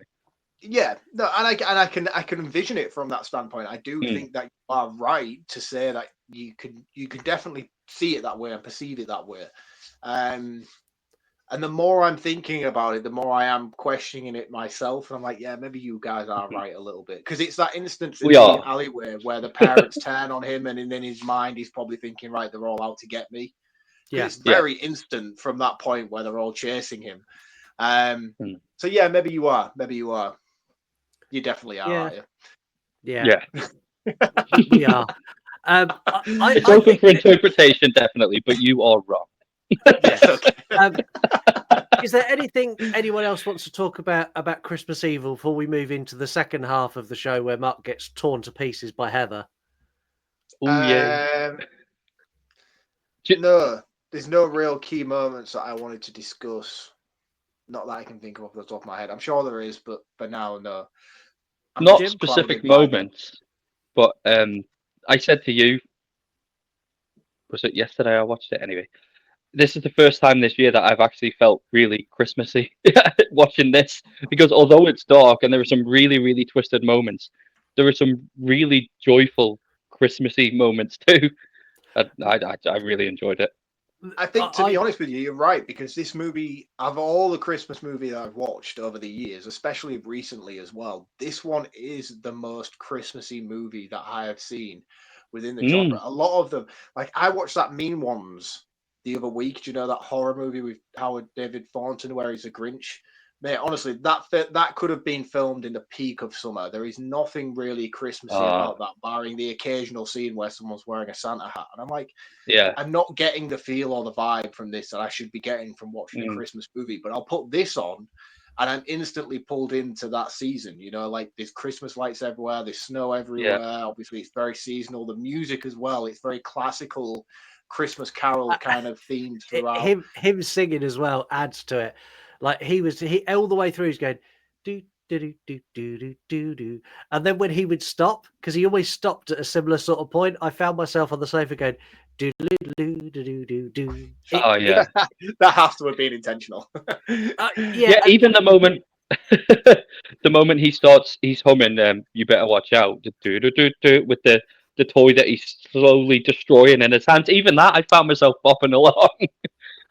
Yeah, no, and I can envision it from that standpoint. I do think that you are right to say that you can definitely see it that way and perceive it that way. And the more I'm thinking about it, the more I am questioning it myself. And I'm like, yeah, maybe you guys are right a little bit, because it's that instance in We the are. alleyway where the parents turn on him, and in his mind he's probably thinking, right, they're all out to get me. Yeah. It's very instant from that point where they're all chasing him. So yeah, maybe you are. You definitely are, aren't you? Yeah. We are. It's open for interpretation, definitely, but you are wrong. Yes. Is there anything anyone else wants to talk about Christmas Evil before we move into the second half of the show where Mark gets torn to pieces by Heather? Oh yeah. No, there's no real key moments that I wanted to discuss. Not that I can think of off the top of my head. I'm sure there is, but for now, no. Not specific moments, but I said to you, was it yesterday? I watched it anyway. This is the first time this year that I've actually felt really Christmassy watching this, because although it's dark and there are some really, really twisted moments, there are some really joyful Christmassy moments too. I really enjoyed it. I think, to be honest with you, you're right, because this movie, of all the Christmas movies I've watched over the years, especially recently as well, this one is the most Christmassy movie that I have seen within the genre. A lot of them, like I watched that Mean Ones the other week. Do you know that horror movie with Howard David Thornton where he's a Grinch? Mate, honestly, that could have been filmed in the peak of summer. There is nothing really Christmassy about that, barring the occasional scene where someone's wearing a Santa hat. And I'm like, I'm not getting the feel or the vibe from this that I should be getting from watching a Christmas movie. But I'll put this on, and I'm instantly pulled into that season. You know, like there's Christmas lights everywhere, there's snow everywhere. Obviously, it's very seasonal. The music as well, it's very classical Christmas carol kind of themed throughout. Him singing as well adds to it. Like he all the way through he's going do do do do do do do, and then when he would stop, because he always stopped at a similar sort of point, I found myself on the sofa going do do do do do do. Oh yeah, that has to have been intentional. Yeah, even the moment. The moment he's humming, "You Better Watch Out," do do do do, with the toy that he's slowly destroying in his hands. Even that, I found myself bopping along.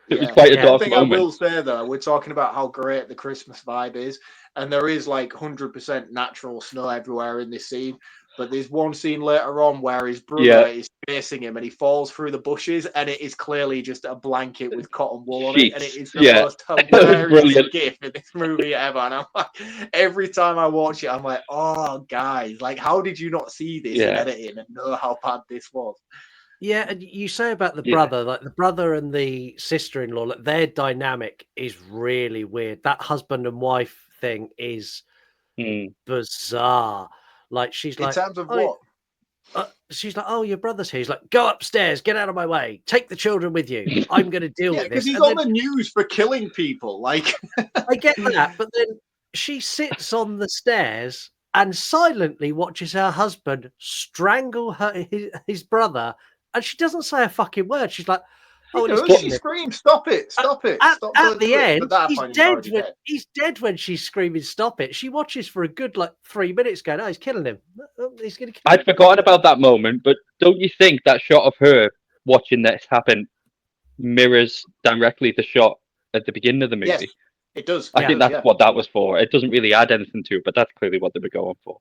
It was quite a dark thing moment. I will say though, we're talking about how great the Christmas vibe is, and there is like 100% natural snow everywhere in this scene. But there's one scene later on where his brother is chasing him and he falls through the bushes, and it is clearly just a blanket with cotton wool on it, and it is the most hilarious gif in this movie ever. And I'm like, every time I watch it, I'm like, oh guys, like how did you not see this in editing and know how bad this was? Yeah, and you say about the brother, like the brother and the sister-in-law, like their dynamic is really weird. That husband and wife thing is bizarre. Like she's like, in terms of what? She's like, oh, your brother's here. He's like, go upstairs, get out of my way, take the children with you. I'm going to deal with this. Because he's on the news for killing people. Like, I get that, but then she sits on the stairs and silently watches her husband strangle his brother. And she doesn't say a fucking word. She's like, oh, she screams, stop it, stop it. At the end, he's dead when she's screaming, stop it. She watches for a good, 3 minutes going, oh, he's killing him. He's going to kill him. I'd forgotten about that moment, but don't you think that shot of her watching this happen mirrors directly the shot at the beginning of the movie? Yes, it does. I think that's what that was for. It doesn't really add anything to it, but that's clearly what they were going for.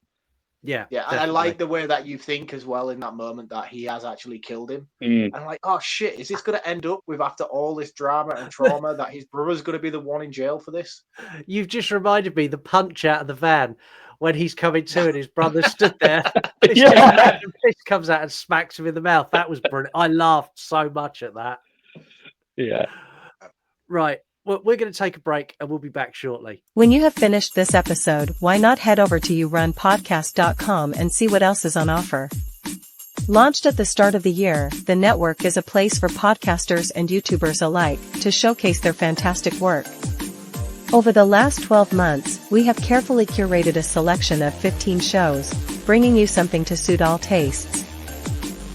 Yeah, and I like the way that you think as well in that moment that he has actually killed him. And I'm like, oh shit, is this going to end up with, after all this drama and trauma, that his brother's going to be the one in jail for this? You've just reminded me the punch out of the van when he's coming to and his brother stood there. And fist comes out and smacks him in the mouth. That was brilliant. I laughed so much at that. Yeah. Right. Well, we're going to take a break and we'll be back shortly. When you have finished this episode, why not head over to yourunpodcast.com and see what else is on offer. Launched at the start of the year, the network is a place for podcasters and YouTubers alike to showcase their fantastic work. Over the last 12 months, we have carefully curated a selection of 15 shows, bringing you something to suit all tastes.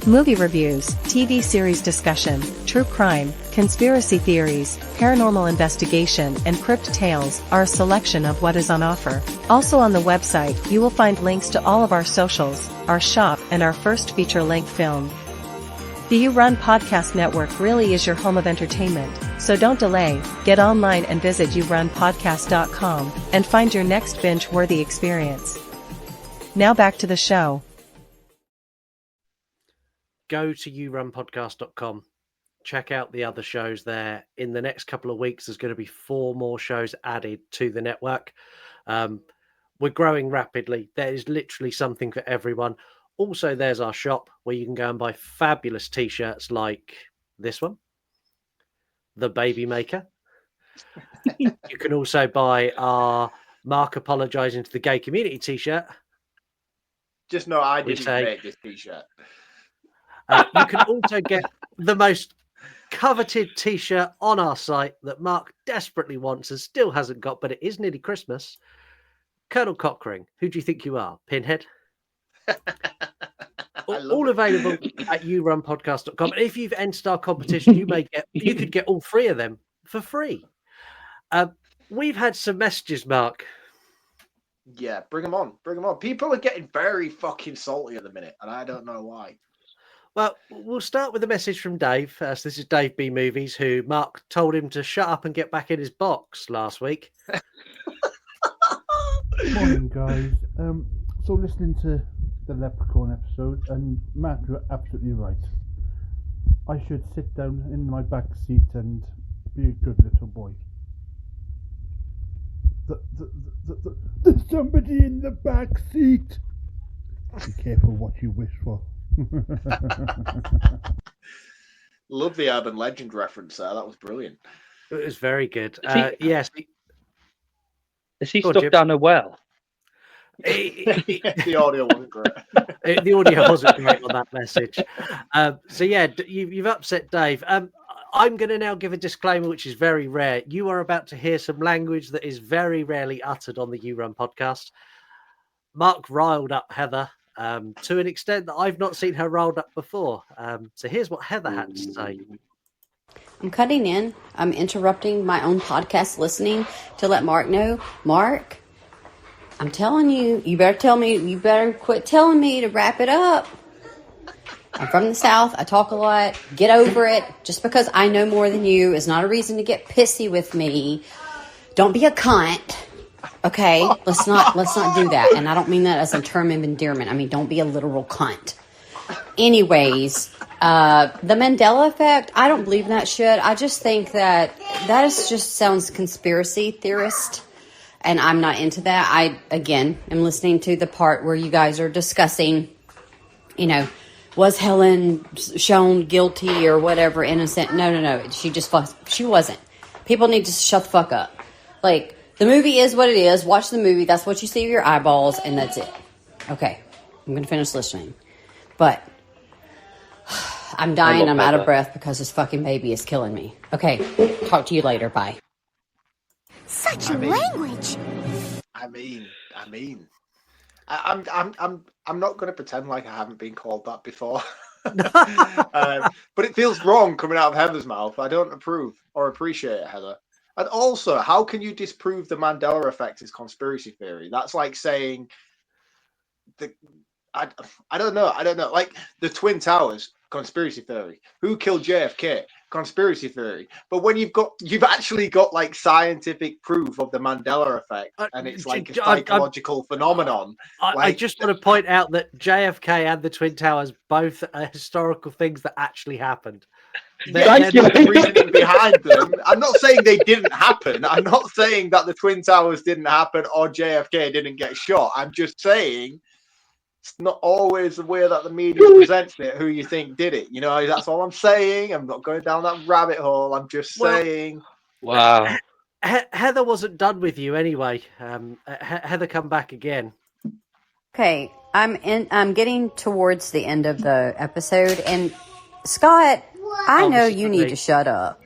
Movie reviews, TV series discussion, true crime, conspiracy theories, paranormal investigation, and crypt tales are a selection of what is on offer. Also on the website, you will find links to all of our socials, our shop, and our first feature-length film. The You Run Podcast Network really is your home of entertainment, so don't delay, get online and visit yourunpodcast.com and find your next binge-worthy experience. Now back to the show. Go to yourunpodcast.com. Check out the other shows there. In the next couple of weeks, there's going to be 4 more shows added to the network. We're growing rapidly. There is literally something for everyone. Also, there's our shop where you can go and buy fabulous t-shirts like this one, the Baby Maker. You can also buy our Mark Apologising to the Gay Community t-shirt. Just know I didn't make this t-shirt. You can also get the most coveted t-shirt on our site that Mark desperately wants and still hasn't got, but it is nearly Christmas. Colonel Cockring, who do you think you are? Pinhead? All available at yourunpodcast.com. And if you've entered our competition, you could get all 3 of them for free. We've had some messages, Mark. Yeah, bring them on. Bring them on. People are getting very fucking salty at the minute, and I don't know why. Well, we'll start with a message from Dave. So this is Dave B. Movies, who Mark told him to shut up and get back in his box last week. Morning, guys. So listening to the Leprechaun episode, and Matt, you're absolutely right. I should sit down in my back seat and be a good little boy. There's somebody in the back seat. Be careful what you wish for. Love the urban legend reference there. That was brilliant. It was very good. Yes. Is he Go on, stuck Jim. down a well? The audio wasn't great. The audio wasn't great on that message. So yeah, you've upset Dave. I'm going to now give a disclaimer, which is very rare. You are about to hear some language that is very rarely uttered on the You Run podcast. Mark riled up Heather to an extent that I've not seen her riled up before. So here's what Heather had to say. I'm cutting in. I'm interrupting my own podcast listening to let Mark know. Mark, I'm telling you, you better quit telling me to wrap it up. I'm from the South. I talk a lot. Get over it. Just because I know more than you is not a reason to get pissy with me. Don't be a cunt. Okay? Let's not do that. And I don't mean that as a term of endearment. I mean, don't be a literal cunt. Anyways, the Mandela effect, I don't believe in that shit. I just think that just sounds conspiracy theorist. And I'm not into that. I, again, am listening to the part where you guys are discussing, was Helen shown guilty or whatever, innocent? No. She wasn't. People need to shut the fuck up. Like, the movie is what it is. Watch the movie. That's what you see with your eyeballs, and that's it. Okay. I'm going to finish listening. But I'm dying. I'm out of breath because this fucking baby is killing me. Okay. Talk to you later. Bye. Such language. I'm not going to pretend like I haven't been called that before. But it feels wrong coming out of Heather's mouth. I don't approve or appreciate it, Heather. And also, how can you disprove the Mandela effect is conspiracy theory? That's like saying I don't know. Like the Twin Towers, conspiracy theory. Who killed JFK? Conspiracy theory. But when you've actually got like scientific proof of the Mandela effect, and it's like a psychological phenomenon. I just want to point out that JFK and the Twin Towers both are historical things that actually happened. There's the reasoning behind them. I'm not saying they didn't happen. I'm not saying that the Twin Towers didn't happen or JFK didn't get shot. I'm just saying it's not always the way that the media presents it who you think did it. That's all I'm saying. I'm not going down that rabbit hole. I'm just saying. Wow. Heather wasn't done with you anyway. Heather, come back again. Okay, I'm getting towards the end of the episode, and Scott, I know you need to shut up.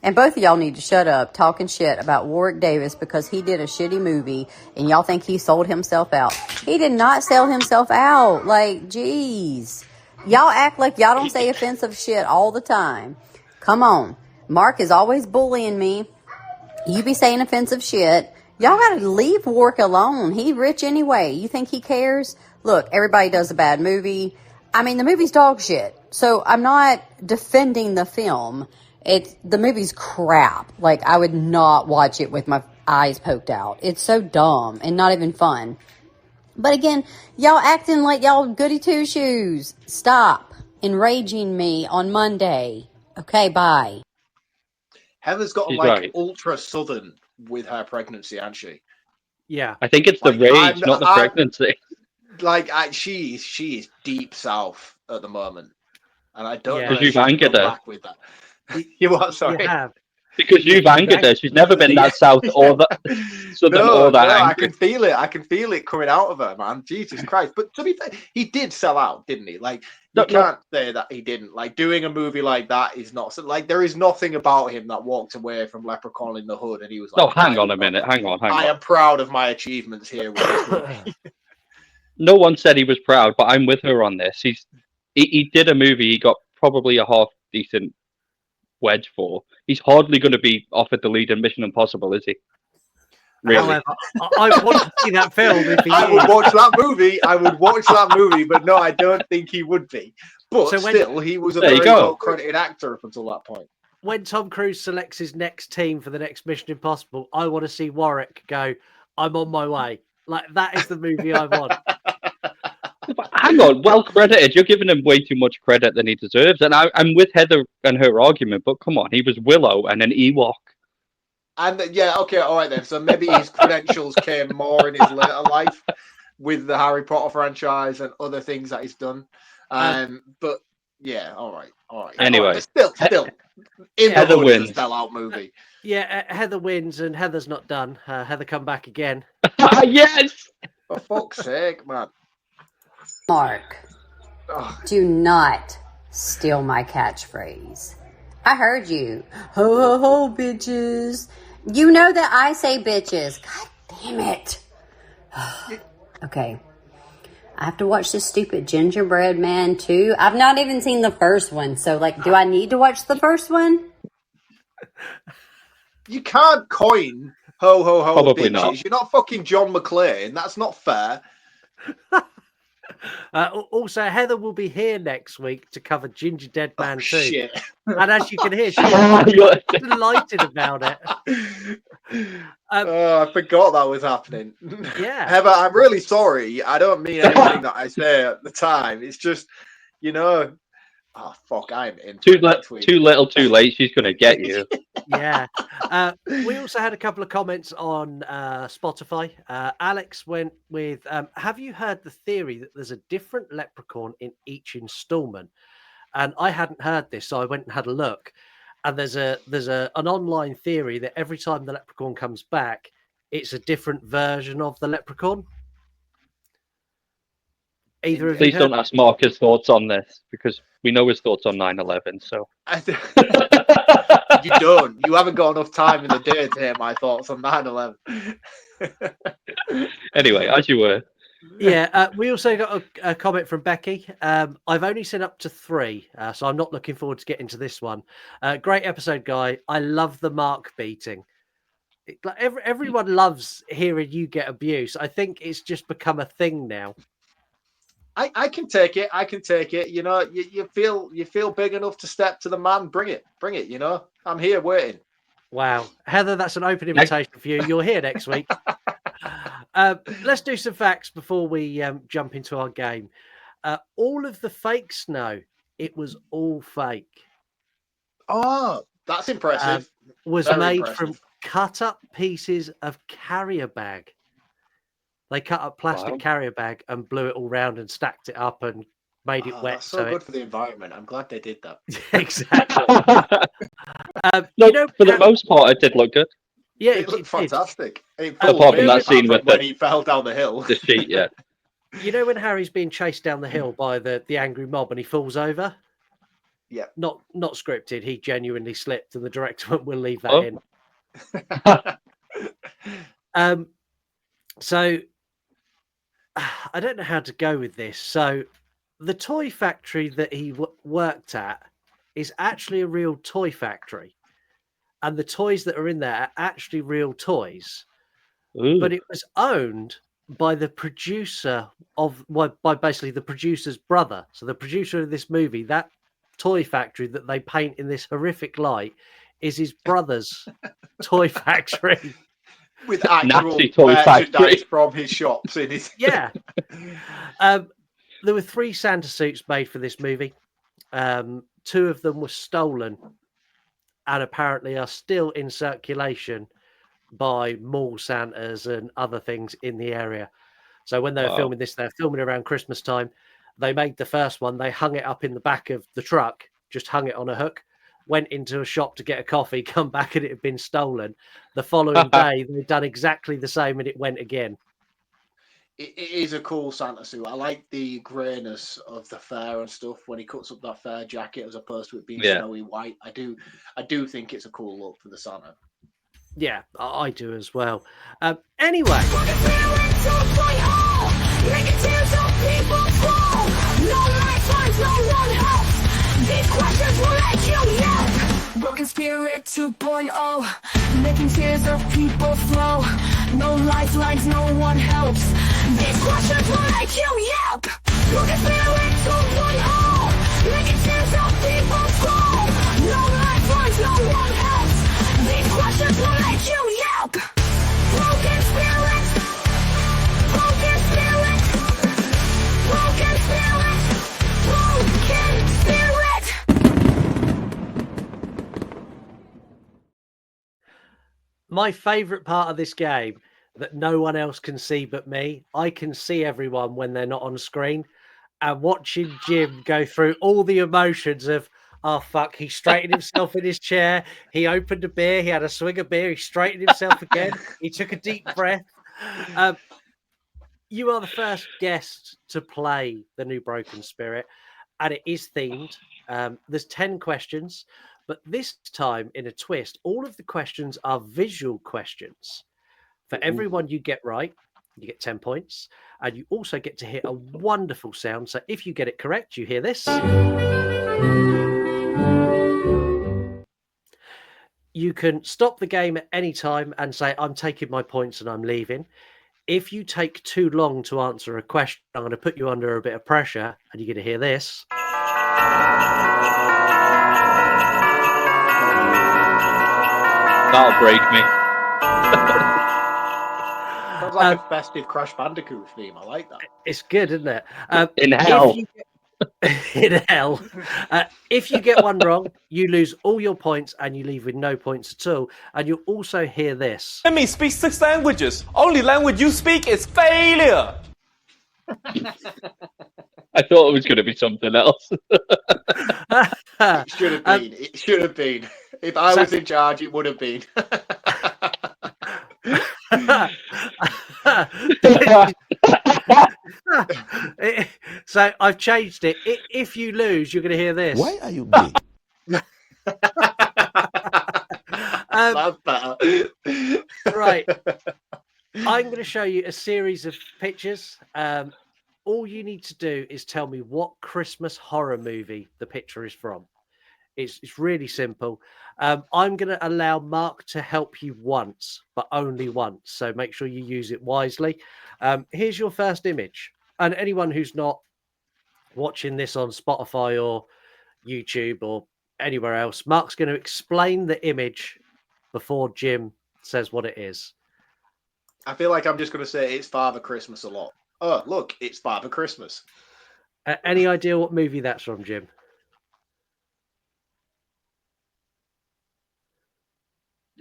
And both of y'all need to shut up talking shit about Warwick Davis because he did a shitty movie and y'all think he sold himself out. He did not sell himself out. Like, geez. Y'all act like y'all don't say offensive shit all the time. Come on. Mark is always bullying me. You be saying offensive shit. Y'all gotta leave Warwick alone. He rich anyway. You think he cares? Look, everybody does a bad movie. I mean, the movie's dog shit. So I'm not defending the film. The movie's crap. Like, I would not watch it with my eyes poked out. It's so dumb and not even fun. But again, y'all acting like y'all goody two shoes. Stop enraging me on Monday. Okay, bye. Heather's got She's like right. ultra southern with her pregnancy, hasn't she? Yeah. I think it's the Like, rage, not the pregnancy. She is deep south at the moment, and I don't Yeah. know Because if you've she can angered come her. back with that. You what? Sorry. You have. Because you've angered her. She's never been that south or that southern or that I angry. can feel it. I can feel it coming out of her, man. Jesus Christ! But to be fair, he did sell out, didn't he? Like, you can't say that he didn't. Like, doing a movie like that is not like, there is nothing about him that walked away from Leprechaun in the Hood and he was like, No, hang on a minute. Hang on. I am proud of my achievements here with this movie. No one said he was proud, but I'm with her on this. He did a movie he got probably a half decent wedge for. He's hardly going to be offered the lead in Mission Impossible, is he? Really? However, I want to see that film if he I is. would watch that movie. I would watch that movie, but no, I don't think he would be. But So still, he was a There you very go. well-credited actor up until that point. When Tom Cruise selects his next team for the next Mission Impossible, I want to see Warwick go, I'm on my way. Like, that is the movie I want. Hang on, well credited. You're giving him way too much credit than he deserves. And I'm with Heather and her argument, but come on, he was Willow and an Ewok. And yeah, okay, all right then. So maybe his credentials came more in his later life with the Harry Potter franchise and other things that he's done. But yeah, all right. Anyway, but still, in the Heather Hood wins. is a sellout movie. Yeah, Heather wins and Heather's not done. Heather come back again. Yes! For fuck's sake, man. Mark, do not steal my catchphrase. I heard you. Ho, ho, ho, bitches. You know that I say bitches. God damn it. Okay. I have to watch this stupid Gingerbread Man too. I've not even seen the first one. So, like, do I need to watch the first one? You can't coin ho, ho, ho, Probably bitches. not. You're not fucking John McClane. That's not fair. Also, Heather will be here next week to cover Ginger Dead Man 2. Shit. And as you can hear, she's delighted about it. I forgot that was happening. Yeah. Heather, I'm really sorry. I don't mean anything that I say at the time. It's just, oh, fuck, I'm in. Too little, too late. She's going to get you. Yeah. We also had a couple of comments on Spotify. Alex went with, have you heard the theory that there's a different leprechaun in each installment? And I hadn't heard this, so I went and had a look. And there's an online theory that every time the leprechaun comes back, it's a different version of the leprechaun. Either of Please don't ask Mark his thoughts on this, because we know his thoughts on 9/11. So you don't. You haven't got enough time in the day to hear my thoughts on 9/11. Anyway, as you were. Yeah, we also got a comment from Becky. I've only seen up to 3, so I'm not looking forward to getting to this one. Great episode, guy. I love the Mark beating. Everyone loves hearing you get abuse. I think it's just become a thing now. I can take it. I can take it. You feel big enough to step to the man. Bring it. I'm here waiting. Wow, Heather, that's an open invitation for you. You're here next week. Let's do some facts before we jump into our game. All of the fakes know it was all fake. Oh, that's impressive. Was Very made impressive. from cut up pieces of carrier bag. They cut up plastic carrier bag and blew it all round and stacked it up and made it wet. That's so good for the environment. I'm glad they did that. Exactly. For the most part, it did look good. Yeah, it looked fantastic. Apart from that scene with when he fell down the hill. The sheet, yeah. You know when Harry's being chased down the hill by the angry mob and he falls over? Yeah. Not scripted. He genuinely slipped, and the director went, "We'll leave that in." So I don't know how to go with this. So the toy factory that he worked at is actually a real toy factory, and the toys that are in there are actually real toys. Ooh. But it was owned by the producer by basically the producer's brother. So the producer of this movie, that toy factory that they paint in this horrific light, is his brother's toy factory. With actual Nazi toy merchandise factory. from his shops in his. Yeah. There were 3 Santa suits made for this movie. 2 of them were stolen and apparently are still in circulation by mall Santas and other things in the area. So when they were filming this, they're filming around Christmas time. They made the first one. They hung it up in the back of the truck, just hung it on a hook, went into a shop to get a coffee, come back and it had been stolen. The following day, they'd done exactly the same and it went again. It is a cool Santa suit. I like the greyness of the fur and stuff when he cuts up that fur jacket as opposed to it being snowy white. I do think it's a cool look for the Santa. Yeah, I do as well. Anyway. Broken Spirit 2.0, making tears of people flow. No lifelines, no one helps. These questions will make you yelp. Broken Spirit 2.0, making tears of people flow. No lifelines, no one helps. These questions will make you yelp. Broken Spirit, broken Spirit, broken Spirit, broken Spirit. My favourite part of this game that no one else can see but me, I can see everyone when they're not on screen, and watching Jim go through all the emotions of, oh, fuck, he straightened himself in his chair, he opened a beer, he had a swig of beer, he straightened himself again, he took a deep breath. You are the first guest to play the new Broken Spirit, and it is themed. There's 10 questions. But this time, in a twist, all of the questions are visual questions. For every one you get right, you get 10 points. And you also get to hear a wonderful sound. So if you get it correct, you hear this. You can stop the game at any time and say, I'm taking my points and I'm leaving. If you take too long to answer a question, I'm going to put you under a bit of pressure and you're going to hear this. That'll break me. Sounds like a festive Crash Bandicoot theme. I like that. It's good, isn't it? In hell. In hell. If you get one wrong, you lose all your points and you leave with no points at all. And you'll also hear this. Let me speak 6 languages. Only language you speak is failure. I thought it was going to be something else. It should have been. It should have been. If I was in charge, it would have been. So I've changed it. If you lose, you're going to hear this. Why are you gay? That's better. Right. I'm going to show you a series of pictures. All you need to do is tell me what Christmas horror movie the picture is from. It's really simple. I'm going to allow Mark to help you once, but only once. So make sure you use it wisely. Here's your first image. And anyone who's not watching this on Spotify or YouTube or anywhere else, Mark's going to explain the image before Jim says what it is. I feel like I'm just going to say it's Father Christmas a lot. Oh, look, it's Father Christmas. Any idea what movie that's from, Jim?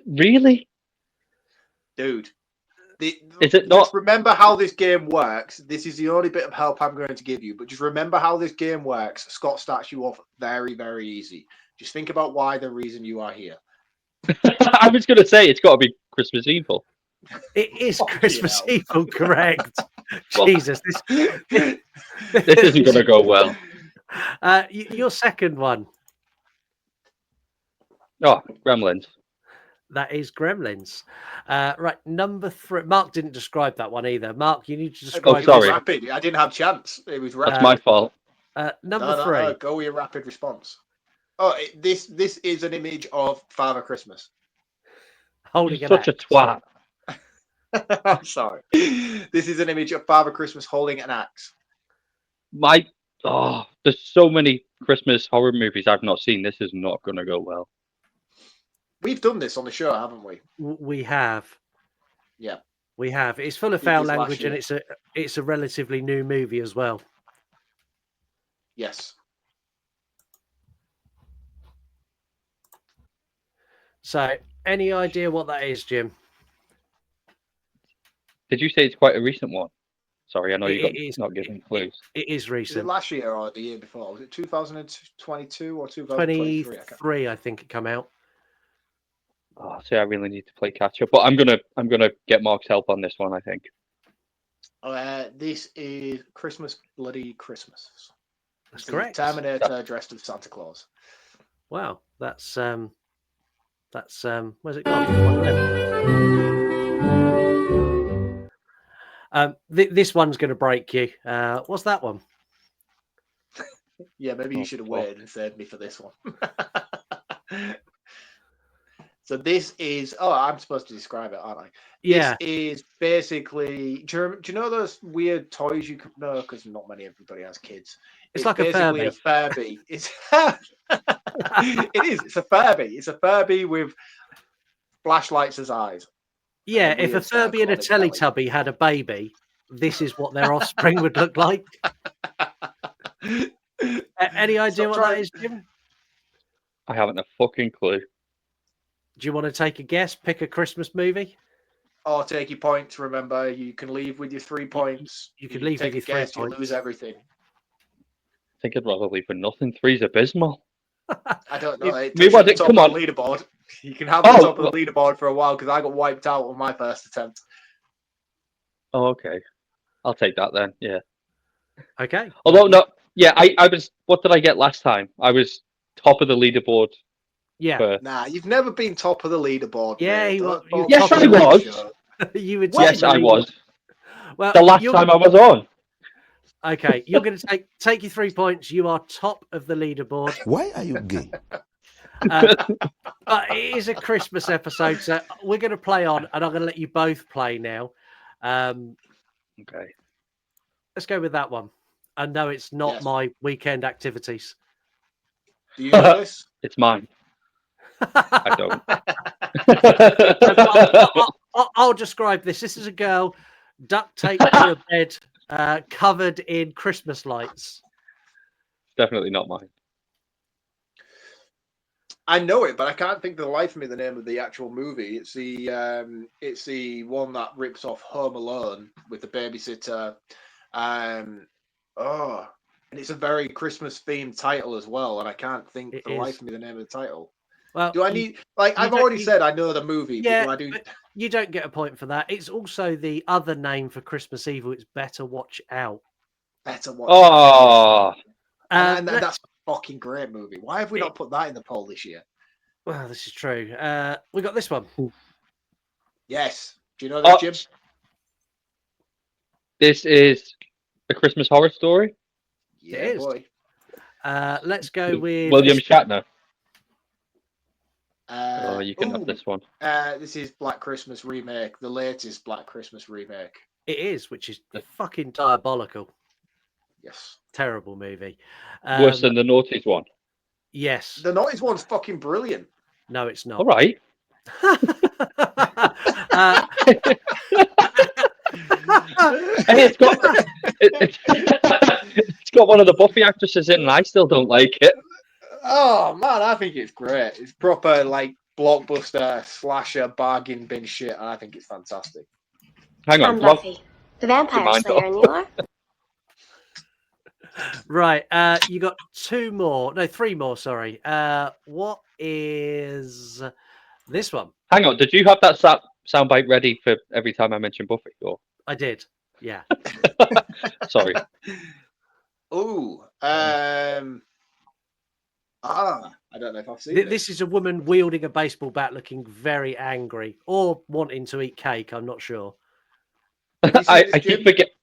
Really? Dude. Is it not? Just remember how this game works. This is the only bit of help I'm going to give you, but just remember how this game works. Scott starts you off very, very easy. Just think about why the reason you are here. I was going to say it's got to be Christmas Evil. It is Christmas Evil, correct? Jesus, this isn't going to go well. Your second one. Oh, Gremlins. That is Gremlins. Right, number 3. Mark didn't describe that one either. Mark, you need to describe. Oh, sorry. I didn't have a chance. It was rapid. That's my fault. Number No, 3. go with your rapid response. Oh, this is an image of Father Christmas. Holding You're an such a axe. twat. I'm sorry. This is an image of Father Christmas holding an axe. There's so many Christmas horror movies I've not seen. This is not going to go well. We've done this on the show, haven't we? We have. Yeah. We have. It's full of Did foul this last language, and year. it's a relatively new movie as well. Yes. So, any idea what that is, Jim? Did you say it's quite a recent one? Sorry, I know you got It is not giving clues. It is Is recent. it last year or the year before? Was it 2022 or 2023? 23, I think it come out. Oh, see, I really need to play catch up, but I'm gonna get Mark's help on this one. I think. This is Christmas Bloody Christmas. That's It's the correct. Terminator dressed as Santa Claus. Wow, that's where's it gone? This one's going to break you. What's that one? Yeah, maybe you should have waited and saved me for this one. So this is. Oh, I'm supposed to describe it, aren't I? Yeah. This is basically. Do you know those weird toys you can know? Because not everybody has kids. It's like basically a Furby. It's it is. It's a Furby. It's a Furby with flashlights as eyes. Yeah, if a Furby and a Teletubby had a baby, this is what their offspring would look like. Any idea what that is, Jim? I haven't a fucking clue. Do you want to take a guess? Pick a Christmas movie. Or take your points. Remember, you can leave with your 3 points. You can leave with your 3 guess, points. You lose everything. I think I'd rather leave with nothing. 3's abysmal. I don't know. Come on. The leaderboard. You can have the top of the leaderboard for a while because I got wiped out on my first attempt. Oh, okay. I'll take that then. Yeah. Okay. Although no, yeah, I was. What did I get last time? I was top of the leaderboard. Yeah. Nah, you've never been top of the leaderboard. Yeah, yes, I was. You would. Yes, I was. Well, the last time I was on. Okay, you're going to take your 3 points. You are top of the leaderboard. Why are you gay? But it is a Christmas episode, so we're going to play on, and I'm going to let you both play now. Okay. Let's go with that one. I know it's not my weekend activities. Do you know this? It's mine. I don't. I'll describe this. This is a girl duct taped to a bed, covered in Christmas lights. Definitely not mine. I know it, but I can't think of the life of me the name of the actual movie. It's the one that rips off Home Alone with the babysitter. And it's a very Christmas themed title as well, and I can't think for the life of me the name of the title. Well, do I need I've already said I know the movie, yeah, but do I do? You don't get a point for that. It's also the other name for Christmas Evil. It's Better Watch Out. Better Watch Out. And that's a fucking great movie. Why have we not put that in the poll this year? Well, this is true. We got this one. Yes. Do you know this, Jim? This is a Christmas horror story. Yeah, it is. Boy. Let's go with William Shatner. You can have this one. This is Black Christmas remake, the latest Black Christmas remake. It is, which is fucking diabolical. Yes. Terrible movie. Worse than the Naughties one. Yes. The Naughties one's fucking brilliant. No, it's not. All right. Hey, it's got one of the Buffy actresses in, and I still don't like it. Oh man, I think it's great. It's proper like blockbuster slasher bargain bin shit, and I think it's fantastic. Hang on, I'm Buffy, the vampire slayer, and you are? Right, you got 3 more. Sorry. What is this one? Hang on, did you have that soundbite ready for every time I mention Buffy? Or I did. Yeah. Sorry. Ooh. I don't know if I've seen it. This is a woman wielding a baseball bat, looking very angry, or wanting to eat cake. I'm not sure. I keep forgetting.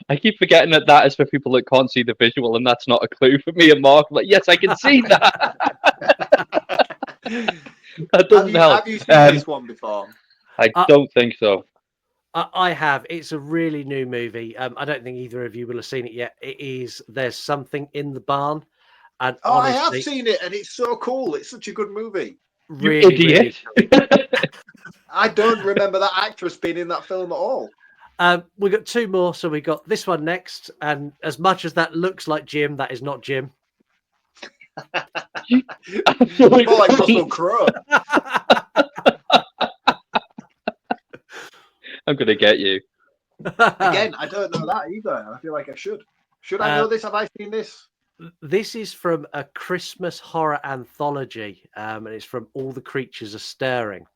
I keep forgetting that is for people that can't see the visual, and that's not a clue for me and Mark. Like, yes, I can see that. That doesn't help. Have you seen this one before? I don't think so. I have. It's a really new movie. I don't think either of you will have seen it yet. It is There's Something in the Barn. And Oh, honestly, I have seen it, and it's so cool. It's such a good movie. Really, you idiot. I don't remember that actress being in that film at all. We've got two more. So we got this one next. And as much as that looks like Jim, that is not Jim. More like Russell Crowe. I'm going to get you. Again, I don't know that either. I feel like I should. Should I know this? Have I seen this? This is from a Christmas horror anthology, and it's from All the Creatures Are Stirring.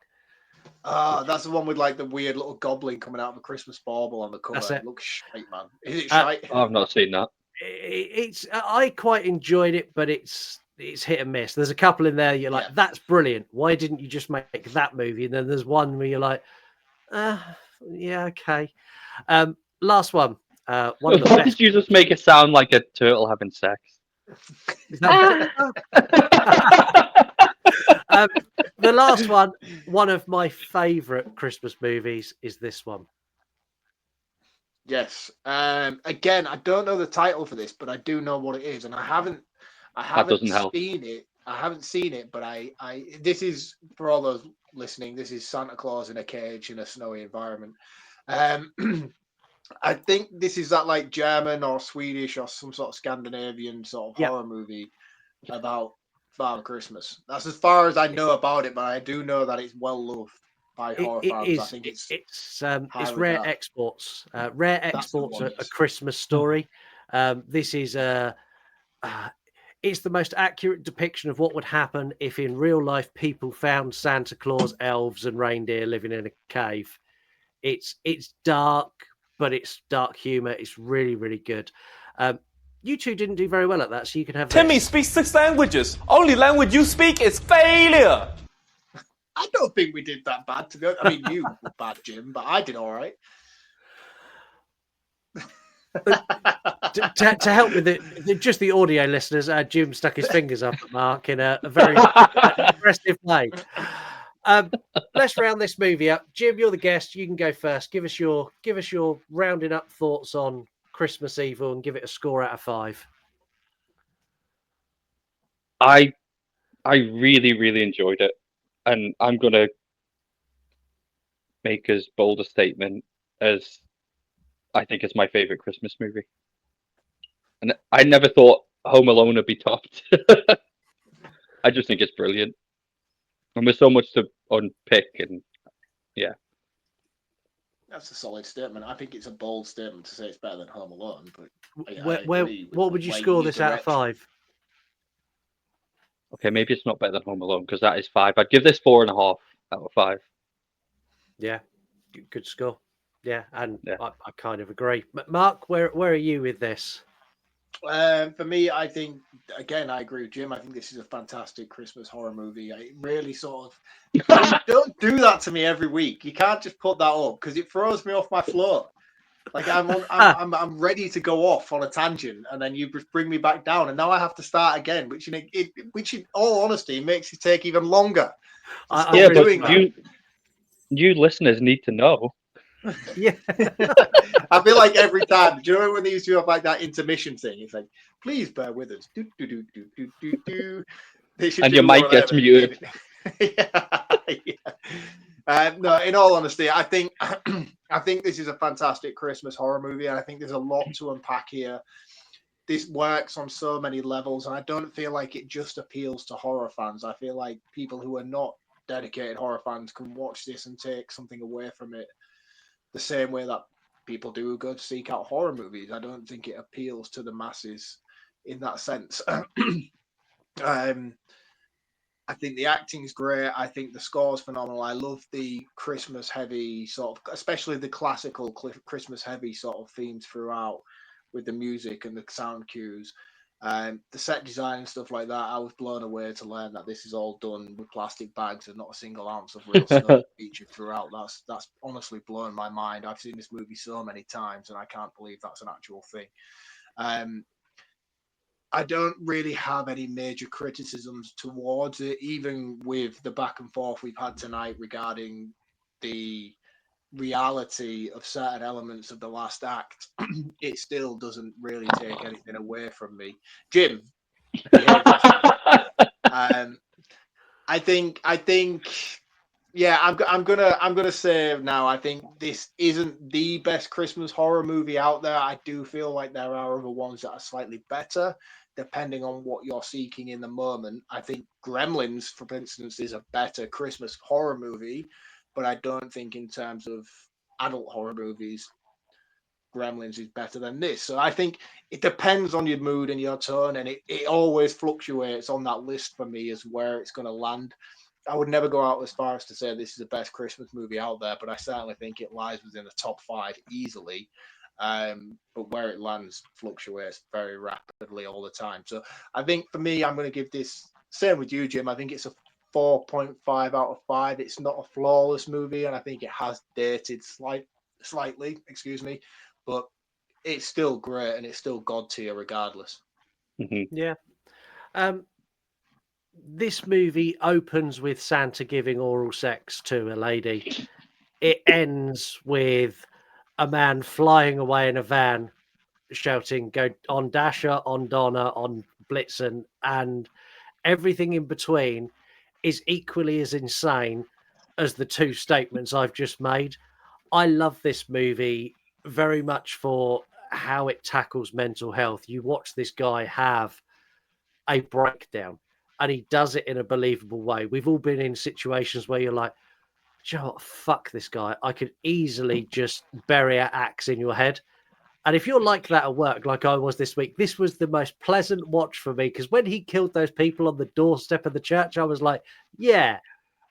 That's the one with like the weird little goblin coming out of a Christmas bauble on the cover. That's it. It looks shite, man. Is it shite? Oh, I've not seen that. I quite enjoyed it, but it's hit and miss. There's a couple in there you're like, that's brilliant. Why didn't you just make that movie? And then there's one where you're like, yeah, okay. Last one. One of the Why best. did you just make it sound like a turtle having sex? The last one of my favourite Christmas movies is this one. Yes. Again, I don't know the title for this, but I do know what it is, and I haven't doesn't help. seen it. I haven't seen it, but I this is for all those listening. This is Santa Claus in a cage in a snowy environment. I think this is that like German or Swedish or some sort of Scandinavian sort of horror movie about Father Christmas. That's as far as I know about it, but I do know that it's well loved by horror fans. I think it's Rare Exports. Rare Exports, a Christmas story. This is it's the most accurate depiction of what would happen if in real life people found Santa Claus, elves, and reindeer living in a cave. It's dark, but it's dark humor. It's really, really good. You two didn't do very well at that, so you can have Timmy speaks 6 languages. Only language you speak is failure. I don't think we did that bad, to be honest. I mean, you were bad, Jim, but I did all right. to help with it, just the audio listeners, Jim stuck his fingers up at Mark in a very aggressive way. Let's round this movie up. Jim, you're the guest. You can go first. Give us your rounding up thoughts on Christmas Evil and give it a score out of 5. I really, really enjoyed it, and I'm gonna make as bold a statement as I think it's my favorite Christmas movie. And I never thought Home Alone would be topped. I just think it's brilliant. And there's so much to unpick, and yeah. That's a solid statement. I think it's a bold statement to say it's better than Home Alone. But what would you score this out of 5? Okay, maybe it's not better than Home Alone because that is 5. I'd give this 4.5 out of 5. Yeah, good score. Yeah, and yeah. I kind of agree. Mark, where are you with this? For me, I think, again, I agree with Jim. I think this is a fantastic Christmas horror movie. I really sort of don't do that to me every week. You can't just put that up because it throws me off my flow. Like I'm ready to go off on a tangent, and then you just bring me back down, and now I have to start again, which in all honesty makes it take even longer. But you listeners need to know. Yeah, I feel like every time, do you know when they used to have like that intermission thing? It's like, please bear with us. Do, do, do, do, do, do, do. And your mic gets muted. No, in all honesty, I think this is a fantastic Christmas horror movie, and I think there's a lot to unpack here. This works on so many levels, and I don't feel like it just appeals to horror fans. I feel like people who are not dedicated horror fans can watch this and take something away from it the same way that people do who go to seek out horror movies. I don't think it appeals to the masses in that sense. I think the acting's great. I think the score's phenomenal. I love the Christmas heavy sort of, especially the classical Christmas heavy sort of themes throughout with the music and the sound cues. The set design and stuff like that, I was blown away to learn that this is all done with plastic bags and not a single ounce of real snow featured throughout. That's honestly blown my mind. I've seen this movie so many times, and I can't believe that's an actual thing. I don't really have any major criticisms towards it, even with the back and forth we've had tonight regarding the reality of certain elements of the last act. It still doesn't really take anything away from me. Jim, behave yourself. I think, yeah, I'm gonna say now. I think this isn't the best Christmas horror movie out there. I do feel like there are other ones that are slightly better, depending on what you're seeking in the moment. I think Gremlins, for instance, is a better Christmas horror movie, but I don't think in terms of adult horror movies, Gremlins is better than this. So I think it depends on your mood and your tone, and it always fluctuates on that list for me as where it's going to land. I would never go out as far as to say this is the best Christmas movie out there, but I certainly think it lies within the top 5 easily. But where it lands fluctuates very rapidly all the time. So I think for me, I'm going to give this, same with you, Jim. I think it's a 4.5 out of 5. It's not a flawless movie, and I think it has dated slightly, excuse me, but it's still great and it's still God tier regardless. Yeah. This movie opens with Santa giving oral sex to a lady. It ends with a man flying away in a van shouting, "Go on Dasher, on Donna, on Blitzen," and everything in between is equally as insane as the two statements I've just made. I love this movie very much for how it tackles mental health. You watch this guy have a breakdown, and he does it in a believable way. We've all been in situations where you're like, "Do you know what? Fuck this guy. I could easily just bury an axe in your head." And if you're like that at work, like I was this week, this was the most pleasant watch for me, because when he killed those people on the doorstep of the church, I was like, yeah,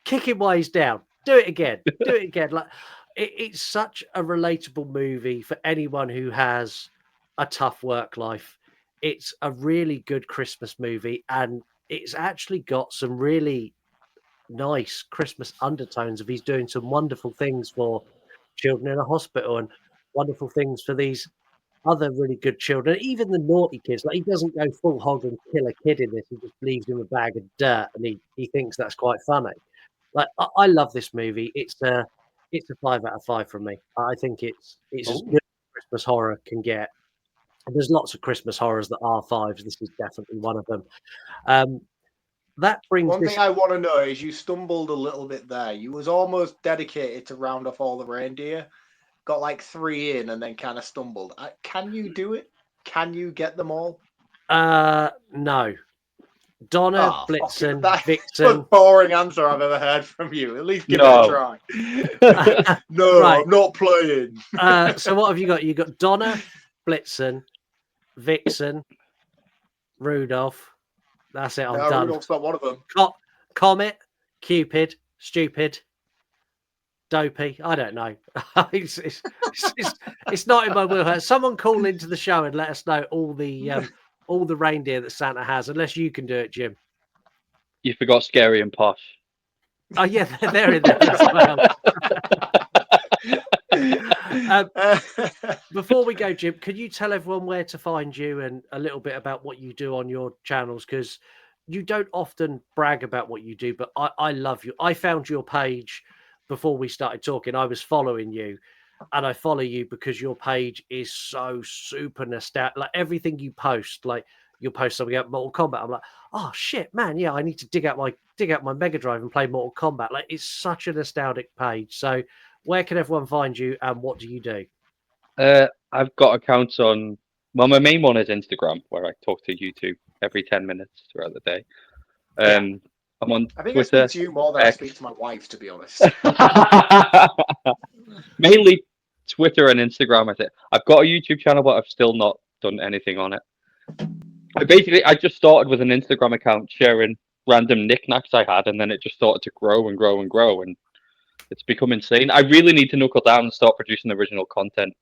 kick him while he's down. Do it again. Do it again. Like it's such a relatable movie for anyone who has a tough work life. It's a really good Christmas movie, and it's actually got some really nice Christmas undertones of he's doing some wonderful things for children in a hospital and wonderful things for these other really good children, even the naughty kids. Like, he doesn't go full hog and kill a kid in this. He just leaves him a bag of dirt, and he thinks that's quite funny. Like, I love this movie. It's a 5 out of 5 from me. I think it's as good as Christmas horror can get. And there's lots of Christmas horrors that are 5s. This is definitely one of them. That brings one thing I want to know is you stumbled a little bit there. You was almost dedicated to round off all the reindeer. Got like 3 in and then kind of stumbled. Can you do it? Can you get them all? No. Donna, Blitzen, that's Vixen. the boring answer I've ever heard from you. At least give it a try. No, right. I'm not playing. So what have you got? You got Donna, Blitzen, Vixen, Rudolph. That's it. I'm done. Rudolph's not one of them. Comet, Cupid, Stupid, Dopey. I don't know. It's not in my wheelhouse. Someone call into the show and let us know all the reindeer that Santa has, unless you can do it, Jim. You forgot Scary and Posh. Oh yeah, they're in there as well. Before we go, Jim, could you tell everyone where to find you and a little bit about what you do on your channels? Because you don't often brag about what you do, but I love you. I found your page before we started talking. I was following you, and I follow you because your page is so super nostalgic. Like, everything you post, like you'll post something about Mortal Kombat, I'm like, oh shit, man, yeah, I need to dig out my Mega Drive and play Mortal Kombat. Like, it's such a nostalgic page. So where can everyone find you, and what do you do? I've got accounts on, well, my main one is Instagram, where I talk to YouTube every 10 minutes throughout the day. I'm on I think Twitter, I speak to you more than I speak to my wife, to be honest. Mainly Twitter and Instagram, I think. I've got a YouTube channel, but I've still not done anything on it. I just started with an Instagram account sharing random knickknacks I had, and then it just started to grow and grow and grow, and it's become insane. I really need to knuckle down and start producing original content.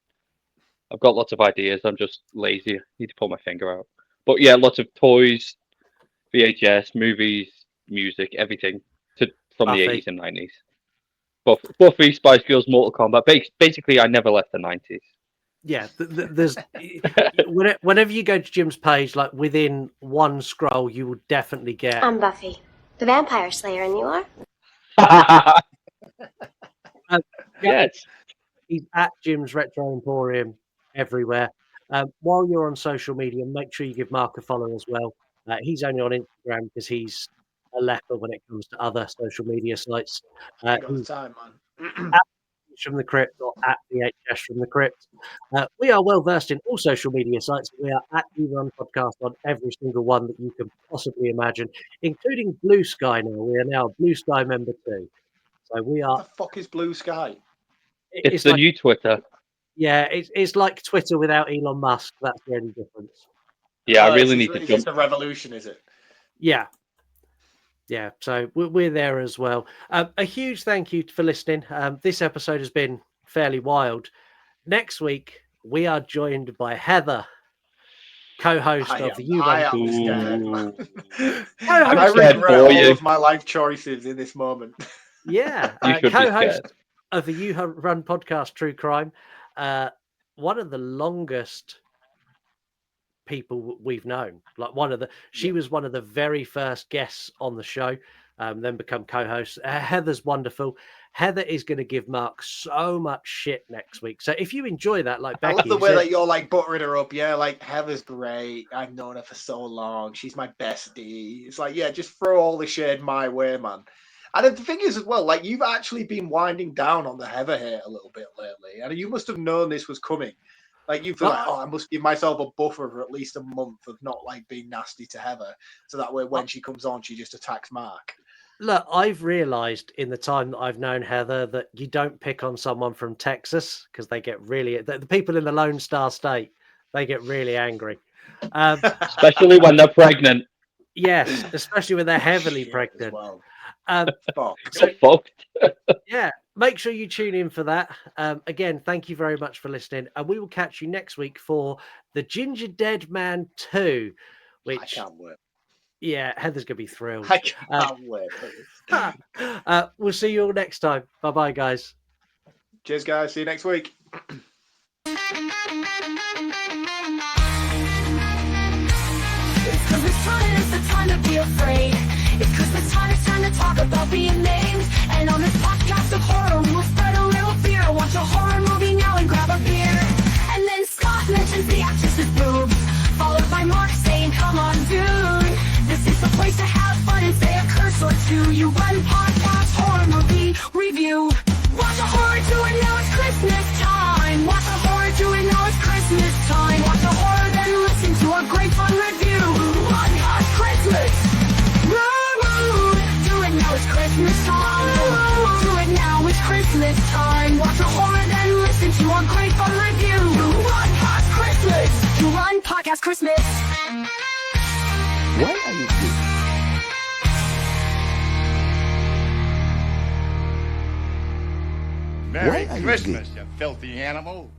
I've got lots of ideas. I'm just lazy. I need to pull my finger out. But yeah, lots of toys, VHS, movies, music, everything from the Buffy. 80s and 90s. Buffy, Spice Girls, Mortal Kombat. Basically, I never left the 90s. Yeah, there's whenever you go to Jim's page, like within one scroll, you will definitely get. I'm Buffy, the vampire slayer, and you are? Yes. He's at Jim's Retro Emporium everywhere. While you're on social media, make sure you give Mark a follow as well. He's only on Instagram because he's a leper when it comes to other social media sites. Ain't got the time, man. At from the Crypt or at VHS from the Crypt. We are well versed in all social media sites. We are at You Run Podcast on every single one that you can possibly imagine, including Blue Sky now. We are now a Blue Sky member too. So we are. What the fuck is Blue Sky? It's the new Twitter. Yeah, it's like Twitter without Elon Musk. That's the only difference. Yeah, I really need to jump. It's the revolution, is it? Yeah. Yeah, so we're there as well. A huge thank you for listening. This episode has been fairly wild. Next week, we are joined by Heather, co-host of the You Run. I regret all of my life choices in this moment. Yeah, co-host of the You Run podcast, True Crime. One of the longest people we've known. Like she was one of the very first guests on the show, then become co-host. Heather's wonderful. Heather is going to give Mark so much shit next week. So if you enjoy that, like Becky, I love the way that you're like buttering her up. Yeah, like Heather's great. I've known her for so long. She's my bestie. It's like, yeah, just throw all the shade my way, man. And the thing is as well, like you've actually been winding down on the Heather hate a little bit lately. And you must have known this was coming. Like you feel like, I must give myself a buffer for at least a month of not like being nasty to Heather. So that way when she comes on, she just attacks Mark. Look, I've realized in the time that I've known Heather that you don't pick on someone from Texas because they get really, the people in the Lone Star State, they get really angry. Especially when they're pregnant. Yes, especially when they're heavily pregnant. Well. Yeah, make sure you tune in for that. Again, thank you very much for listening, and we will catch you next week for the Ginger Dead Man 2, which I can't wait. Yeah, Heather's gonna be thrilled. I can't wait. We'll see you all next time. Bye bye, guys. Cheers, guys. See you next week. It's 'cause it's the time to be afraid. It's 'cause it's time to talk about being named. And on this podcast of horror, we'll spread a little fear. Watch a horror movie now and grab a beer. And then Scott mentions the actress's boobs, followed by Mark saying, "Come on, dude. This is the place to have fun and say a curse or two. You Run Podcast horror movie review. Watch a horror do it now, it's Christmas time. Watch a horror do it now, it's Christmas time. Watch a horror, then listen to a great fun review. Run Past Christmas. Do it now, it's Christmas time. Do it now, it's Christmas time. Watch a horror, then listen to a great fun review. Run Past Christmas. You Run Podcast Christmas. Why are you here? Merry Christmas, you filthy animal.